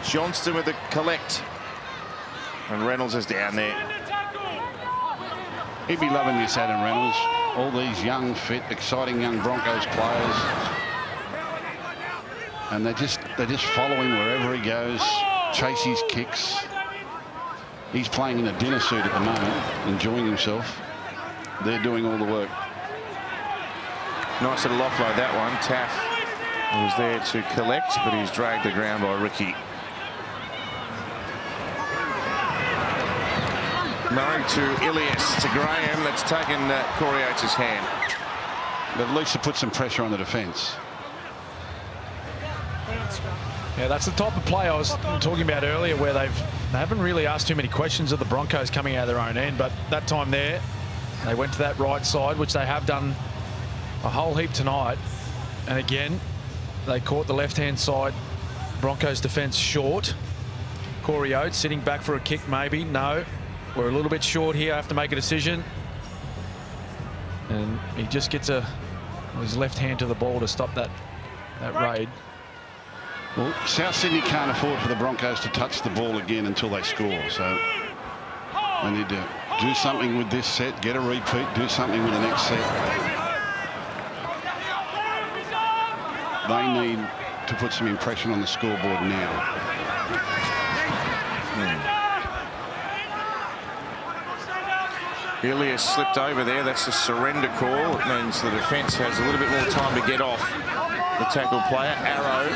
Johnston with the collect. And Reynolds is down there. He'd be loving this, Adam Reynolds. All these young, fit, exciting young Broncos players. And they just follow him wherever he goes, chase his kicks. He's playing in a dinner suit at the moment, enjoying himself. They're doing all the work. Nice little offload, that one. Taff was there to collect, but he's dragged the ground by Ricky. Murray to Ilias, to Graham. That's taken Corey Oates' hand. But at least to put some pressure on the defence. Yeah, that's the type of play I was talking about earlier, where they haven't really asked too many questions of the Broncos coming out of their own end, but that time there, they went to that right side, which they have done a whole heap tonight. And again, they caught the left-hand side Broncos defence short. Corey Oates sitting back for a kick, maybe. No, we're a little bit short here. I have to make a decision. And he just gets his left hand to the ball to stop that raid. Well, South Sydney can't afford for the Broncos to touch the ball again until they score. So they need to do something with this set, get a repeat, do something with the next set. They need to put some impression on the scoreboard now. Ilias slipped over there. That's a surrender call. It means the defence has a little bit more time to get off the tackle player. Arrow,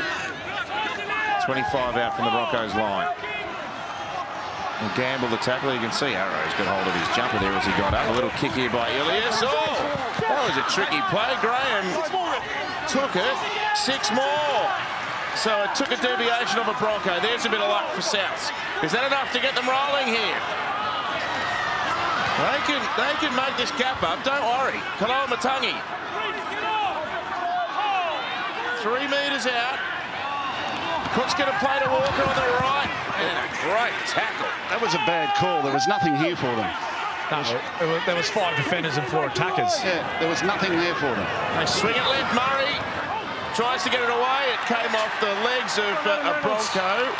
25 out from the Broncos line. And Gamble, the tackler, you can see Arrow's got hold of his jumper there as he got up. A little kick here by Ilias. Oh, that was a tricky play. Graham took it. 6 more. So it took a deviation of a Bronco. There's a bit of luck for South. Is that enough to get them rolling here? They can make this gap up. Don't worry. Koloamatangi. 3 metres out. Cook's going to play to Walker on the right. And a great tackle. That was a bad call. There was nothing here for them. No, there was 5 defenders and 4 attackers. Yeah, there was nothing there for them. They swing it left. Murray tries to get it away. It came off the legs of a Bronco.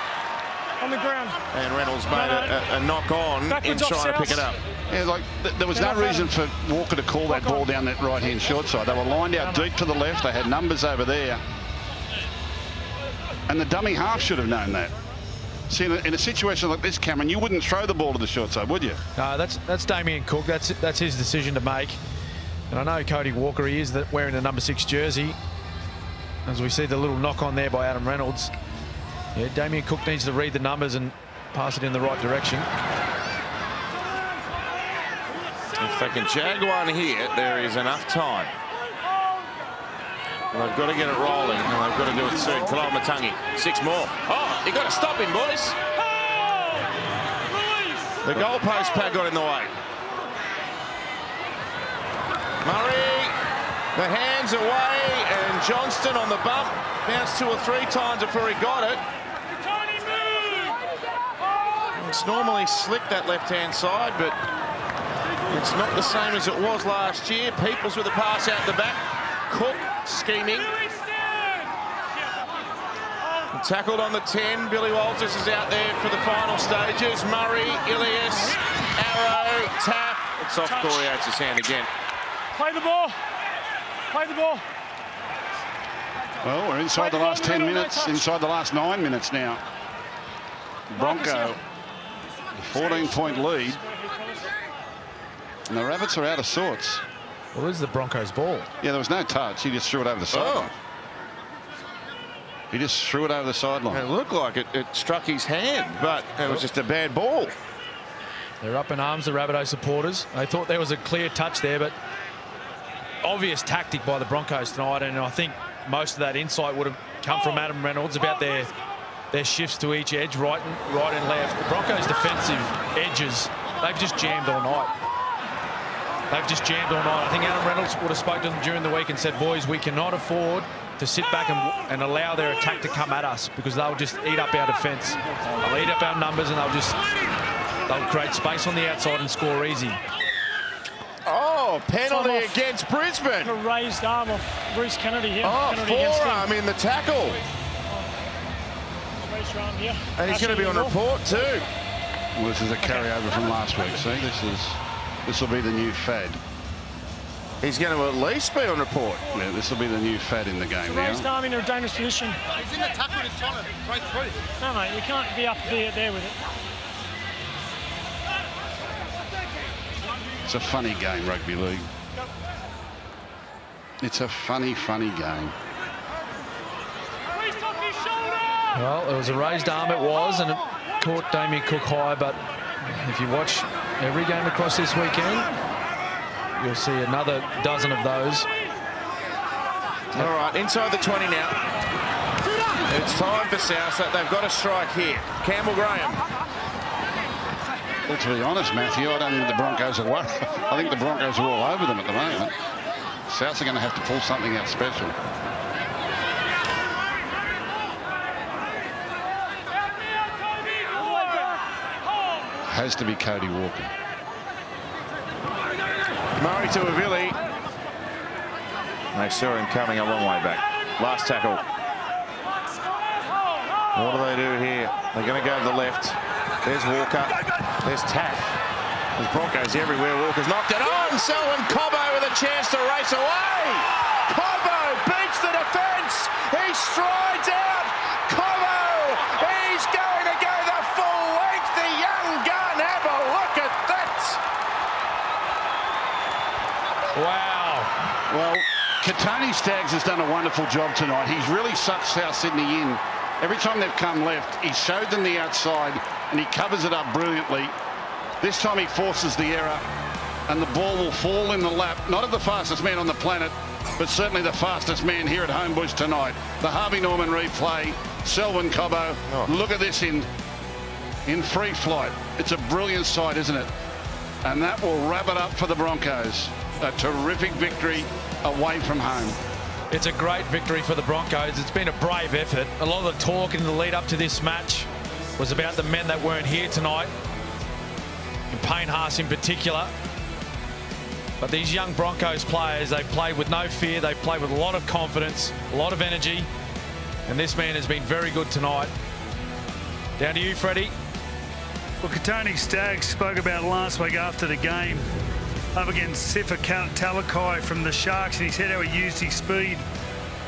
On the ground. And Reynolds made a knock on in trying to pick it up. Yeah, like there was no reason for Walker to call that ball down that right-hand short side. They were lined out deep to the left. They had numbers over there. And the dummy half should have known that. See, in a situation like this, Cameron, you wouldn't throw the ball to the short side, would you? No, that's Damian Cook. That's his decision to make. And I know Cody Walker, he is wearing the number 6 jersey. As we see the little knock on there by Adam Reynolds. Yeah, Damian Cook needs to read the numbers and pass it in the right direction. If they can jag one here, there is enough time. And they've got to get it rolling, and they've got to do it soon. Koloamatangi, 6 more. Oh, you've got to stop him, boys. The goalpost pad got in the way. Murray, the hands away, and Johnston on the bump. Bounced 2 or 3 times before he got it. It's normally slick, that left-hand side, but it's not the same as it was last year. Peoples with a pass out the back. Cook scheming. And tackled on the 10. Billy Walters is out there for the final stages. Murray, Ilias, Arrow, Taff. It's off Corey Oates' hand again. Play the ball. Play the ball. Well, we're inside the last 10 minutes, inside the last 9 minutes now. Bronco, a 14-point lead. And the Rabbits are out of sorts. Well, this is the Broncos' ball. Yeah, there was no touch. He just threw it over the sideline. He just threw it over the sideline. It looked like it struck his hand, but it was just a bad ball. They're up in arms, the Rabbitohs supporters. They thought there was a clear touch there, but obvious tactic by the Broncos tonight, and I think most of that insight would have come from Adam Reynolds about their shifts to each edge, right and left. The Broncos' defensive edges, they've just jammed all night. They've just jammed all night. I think Adam Reynolds would have spoken to them during the week and said, boys, we cannot afford to sit back and allow their attack to come at us, because they'll just eat up our defence. They'll eat up our numbers, and they'll create space on the outside and score easy. Oh, penalty against Brisbane. A raised arm off Bruce Kennedy here. Oh, forearm in the tackle. Raised your arm here. And he's going to be on report too. Well, this is a carryover from last week. See, this will be the new fad. He's going to at least be on report. Yeah, this will be the new fad in the game now. Raised arm in a dangerous position. He's in the tackle and he's trying to break through. No, mate, you can't be up there with it. It's a funny game, rugby league. It's a funny game. Well, it was a raised arm, it was, and it caught Damian Cook high, but if you watch every game across this weekend, you'll see another dozen of those. All right, inside the 20 now. It's time for South. They've got a strike here. Campbell Graham. Well, to be honest, Matthew, I don't think the Broncos are worried. I think the Broncos are all over them at the moment. Souths are going to have to pull something out special. Has to be Cody Walker. Murray to Avili. They saw him coming a long way back. Last tackle. What do they do here? They're going to go to the left. There's Walker. There's Taff. There's Broncos everywhere. Walker's knocked it on. Selwyn Cobbo with a chance to race away. Cobbo beats the defence. He strides out. Cobbo. He's going to go the full length. The young gun. Have a look at that. Wow. Well, Katoni Staggs has done a wonderful job tonight. He's really sucked South Sydney in. Every time they've come left, he showed them the outside and he covers it up brilliantly. This time he forces the error and the ball will fall in the lap, not of the fastest man on the planet, but certainly the fastest man here at Homebush tonight. The Harvey Norman replay, Selwyn Cobbo. Oh. Look at this in free flight. It's a brilliant sight, isn't it? And that will wrap it up for the Broncos. A terrific victory away from home. It's a great victory for the Broncos. It's been a brave effort. A lot of the talk in the lead up to this match was about the men that weren't here tonight, and Payne Haas in particular. But these young Broncos players, they've played with no fear. They've played with a lot of confidence, a lot of energy. And this man has been very good tonight. Down to you, Freddie. Well, Katoni Staggs spoke about last week after the game up against Sifa Talakai from the Sharks, and he said how he used his speed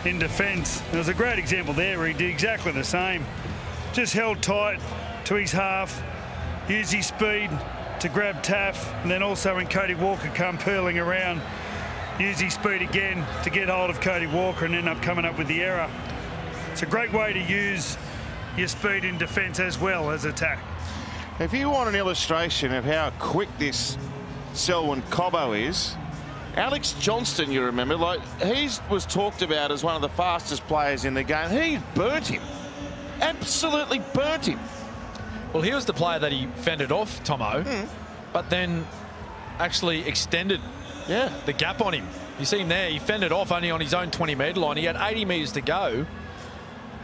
in defence. There was a great example there where he did exactly the same. Just held tight to his half, used his speed to grab Taff, and then also when Cody Walker come purling around, used his speed again to get hold of Cody Walker and end up coming up with the error. It's a great way to use your speed in defence as well as attack. If you want an illustration of how quick this Selwyn Cobbo is, Alex Johnston, you remember, like, he was talked about as one of the fastest players in the game. He burnt him. Absolutely burnt him. Well, he was the player that he fended off, Tomo, but then actually extended the gap on him. You see him there, he fended off only on his own 20-metre line. He had 80 metres to go.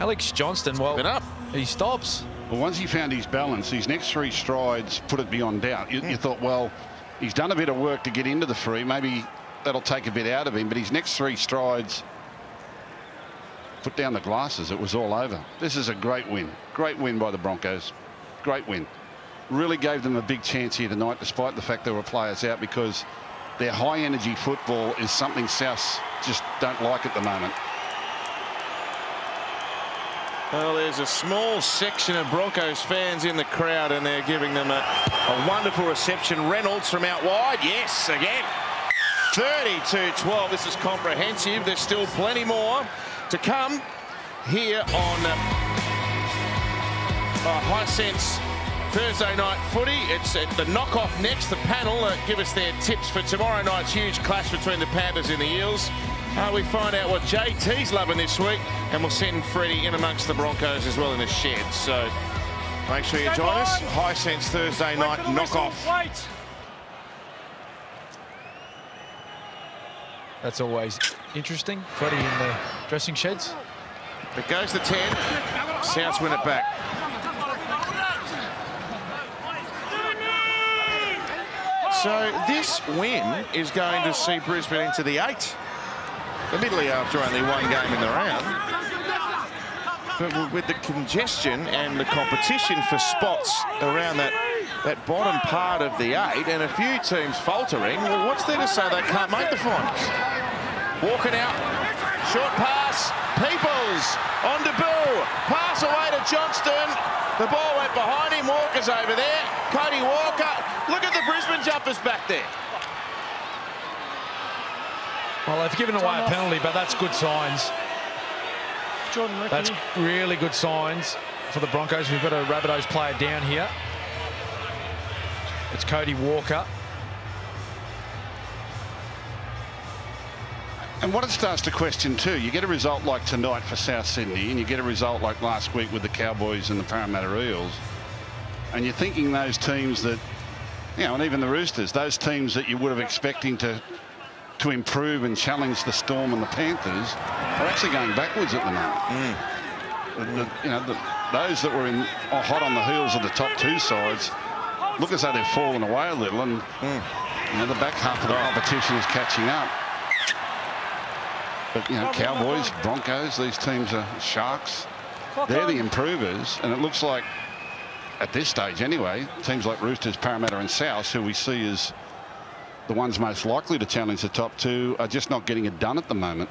Alex Johnston, well, he stops. Well, once he found his balance, his next 3 strides put it beyond doubt. You thought, well, he's done a bit of work to get into the free. Maybe that'll take a bit out of him, but his next 3 strides put down the glasses. It was all over. This is a great win. Great win by the Broncos. Great win. Really gave them a big chance here tonight, despite the fact there were players out, because their high-energy football is something Souths just don't like at the moment. Well, there's a small section of Broncos fans in the crowd, and they're giving them a wonderful reception. Reynolds from out wide. Yes, again. 32-12. This is comprehensive. There's still plenty more to come here on High Sense Thursday night footy. It's the knockoff next. The panel give us their tips for tomorrow night's huge clash between the Panthers and the Eels. We find out what JT's loving this week, and we'll send Freddie in amongst the Broncos as well in the shed. So make sure you join us. High Sense Thursday night knockoff. That's always interesting. Freddie in the dressing sheds. It goes to 10. Souths win it back. So this win is going to see Brisbane into the 8. Admittedly after only 1 game in the round. But with the congestion and the competition for spots around that bottom part of the 8 and a few teams faltering, well, what's there to say they can't make the finals? Walking out, short pass, Peoples on debut, pass away to Johnston. The ball went behind him, Walker's over there. Cody Walker, look at the Brisbane jumpers back there. Well, they've given away a penalty, but that's good signs. That's really good signs for the Broncos. We've got a Rabbitohs player down here. It's Cody Walker. And what it starts to question too, you get a result like tonight for South Sydney, and you get a result like last week with the Cowboys and the Parramatta Eels, and you're thinking those teams that, you know, and even the Roosters, those teams that you would have expecting to improve and challenge the Storm and the Panthers are actually going backwards at the moment. You know, those that were hot on the heels of the top 2 sides look as though they've fallen away a little, and you know, the back half of the competition is catching up. But you know, Cowboys, Broncos, these teams are Sharks. They're the improvers, and it looks like at this stage anyway, teams like Roosters, Parramatta and South, who we see as the ones most likely to challenge the top 2, are just not getting it done at the moment.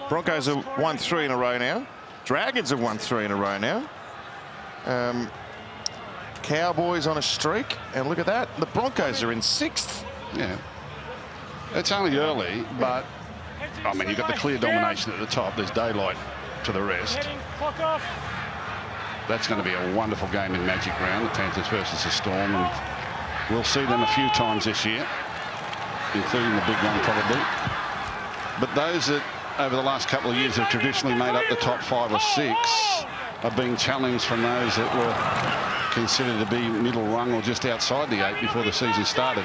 Broncos have won 3 in a row now. Dragons have won 3 in a row now. Cowboys on a streak, and look at that, the Broncos are in 6th. Yeah. It's only early, but I mean, you've got the clear domination at the top. There's daylight to the rest. Clock off. That's going to be a wonderful game in Magic Round, the Panthers versus the Storm, and we'll see them a few times this year, including the big one probably. But those that over the last couple of years have traditionally made up the top 5 or 6 are being challenged from those that were considered to be middle rung or just outside the 8 before the season started.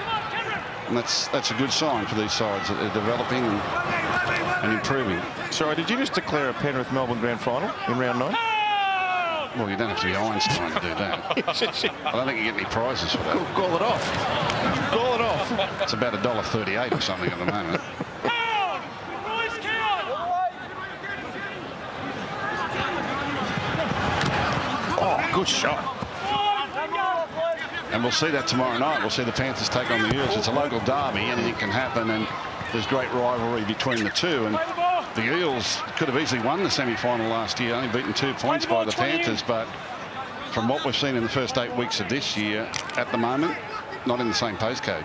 And that's a good sign for these sides that they're developing and improving. Sorry, did you just declare a Penrith Melbourne grand final in round 9? Well, you don't have to be Einstein to do that. I don't think you get any prizes for that. Call it off. Call it off. It's about $1.38 or something at the moment. Oh, good shot. And we'll see that tomorrow night. We'll see the Panthers take on the Eels. It's a local derby. Anything can happen, and there's great rivalry between the two. And the Eels could have easily won the semi-final last year, only beaten 2 points by the Panthers. But from what we've seen in the first 8 weeks of this year, at the moment, not in the same postcode.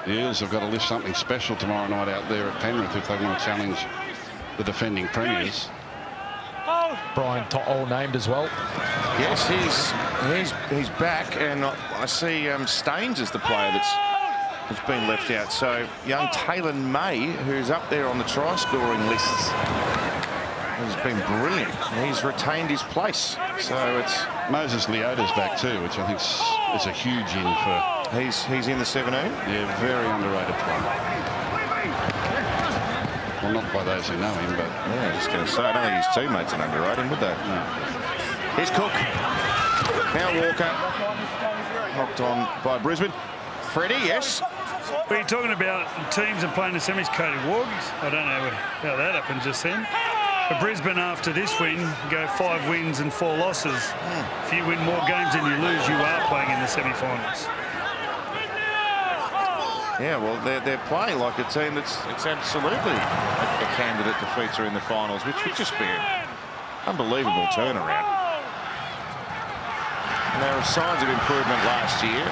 The Eels have got to lift something special tomorrow night out there at Penrith if they want to challenge the defending premiers. Brian To'o named as well. Yes, he's back, and I see Staines as the player that's been left out. So young Taylor May, who's up there on the try scoring lists, has been brilliant. He's retained his place. So it's Moses Leota's back too, which I think is a huge in for. He's in the 17. Yeah, very underrated player. Well, not by those who know him, but yeah, I was going to say, I don't think his teammates would underrate him, would they? No. Here's Cook. Now Walker. Knocked on by Brisbane. Freddie, yes. Well, you're talking about teams and playing the semis coated wargs. I don't know how that happened just then. But Brisbane, after this win, go 5 wins and 4 losses. If you win more games than you lose, you are playing in the semi-finals. Yeah, well, they're playing like a team it's absolutely a candidate to feature in the finals, which would just be an unbelievable turnaround. And there were signs of improvement last year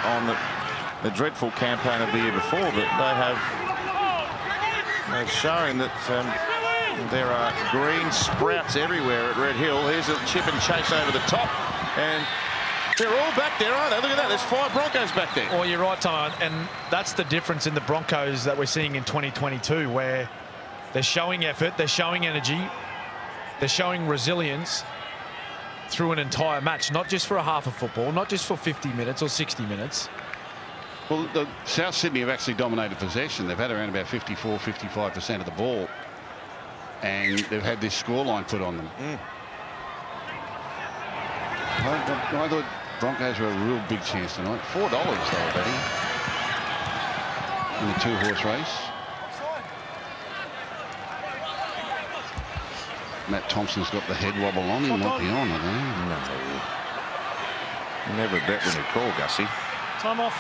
on the dreadful campaign of the year before, but they've shown that there are green sprouts everywhere at Red Hill. Here's a chip and chase over the top, and they're all back there, aren't they? Look at that. There's 5 Broncos back there. Well, you're right, Tom. And that's the difference in the Broncos that we're seeing in 2022, where they're showing effort, they're showing energy, they're showing resilience through an entire match, not just for a half of football, not just for 50 minutes or 60 minutes. Well, South Sydney have actually dominated possession. They've had around about 54, 55% of the ball, and they've had this scoreline put on them. I thought Broncos were a real big chance tonight. $4 they were betting in the 2-horse race. Matt Thompson's got the head wobble on him. Might be on, I don't know. No. Never bet when you call, Gussie. Time off.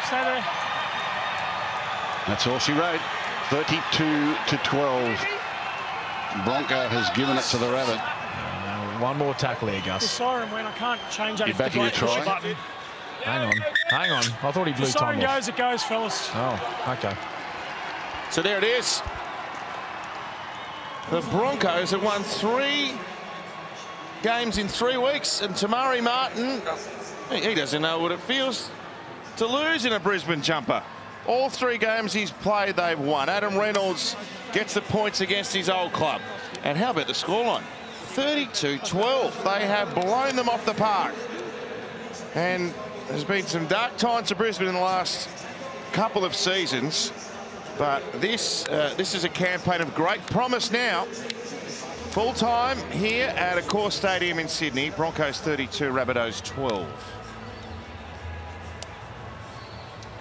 Stay there. That's all she wrote. 32-12. Bronco has given it to the Rabbit. One more tackle here, Gus. The siren went. I can't change that. You're backing your try? Hang on. I thought he blew time off. The siren goes, it goes, fellas. Oh, okay. So there it is. The Broncos have won 3 games in 3 weeks, and Tamari Martin, he doesn't know what it feels to lose in a Brisbane jumper. All 3 games he's played, they've won. Adam Reynolds gets the points against his old club. And how about the scoreline? 32-12. They have blown them off the park. And there's been some dark times for Brisbane in the last couple of seasons. But this is a campaign of great promise now. Full time here at Accor Stadium in Sydney. Broncos 32, Rabbitohs 12.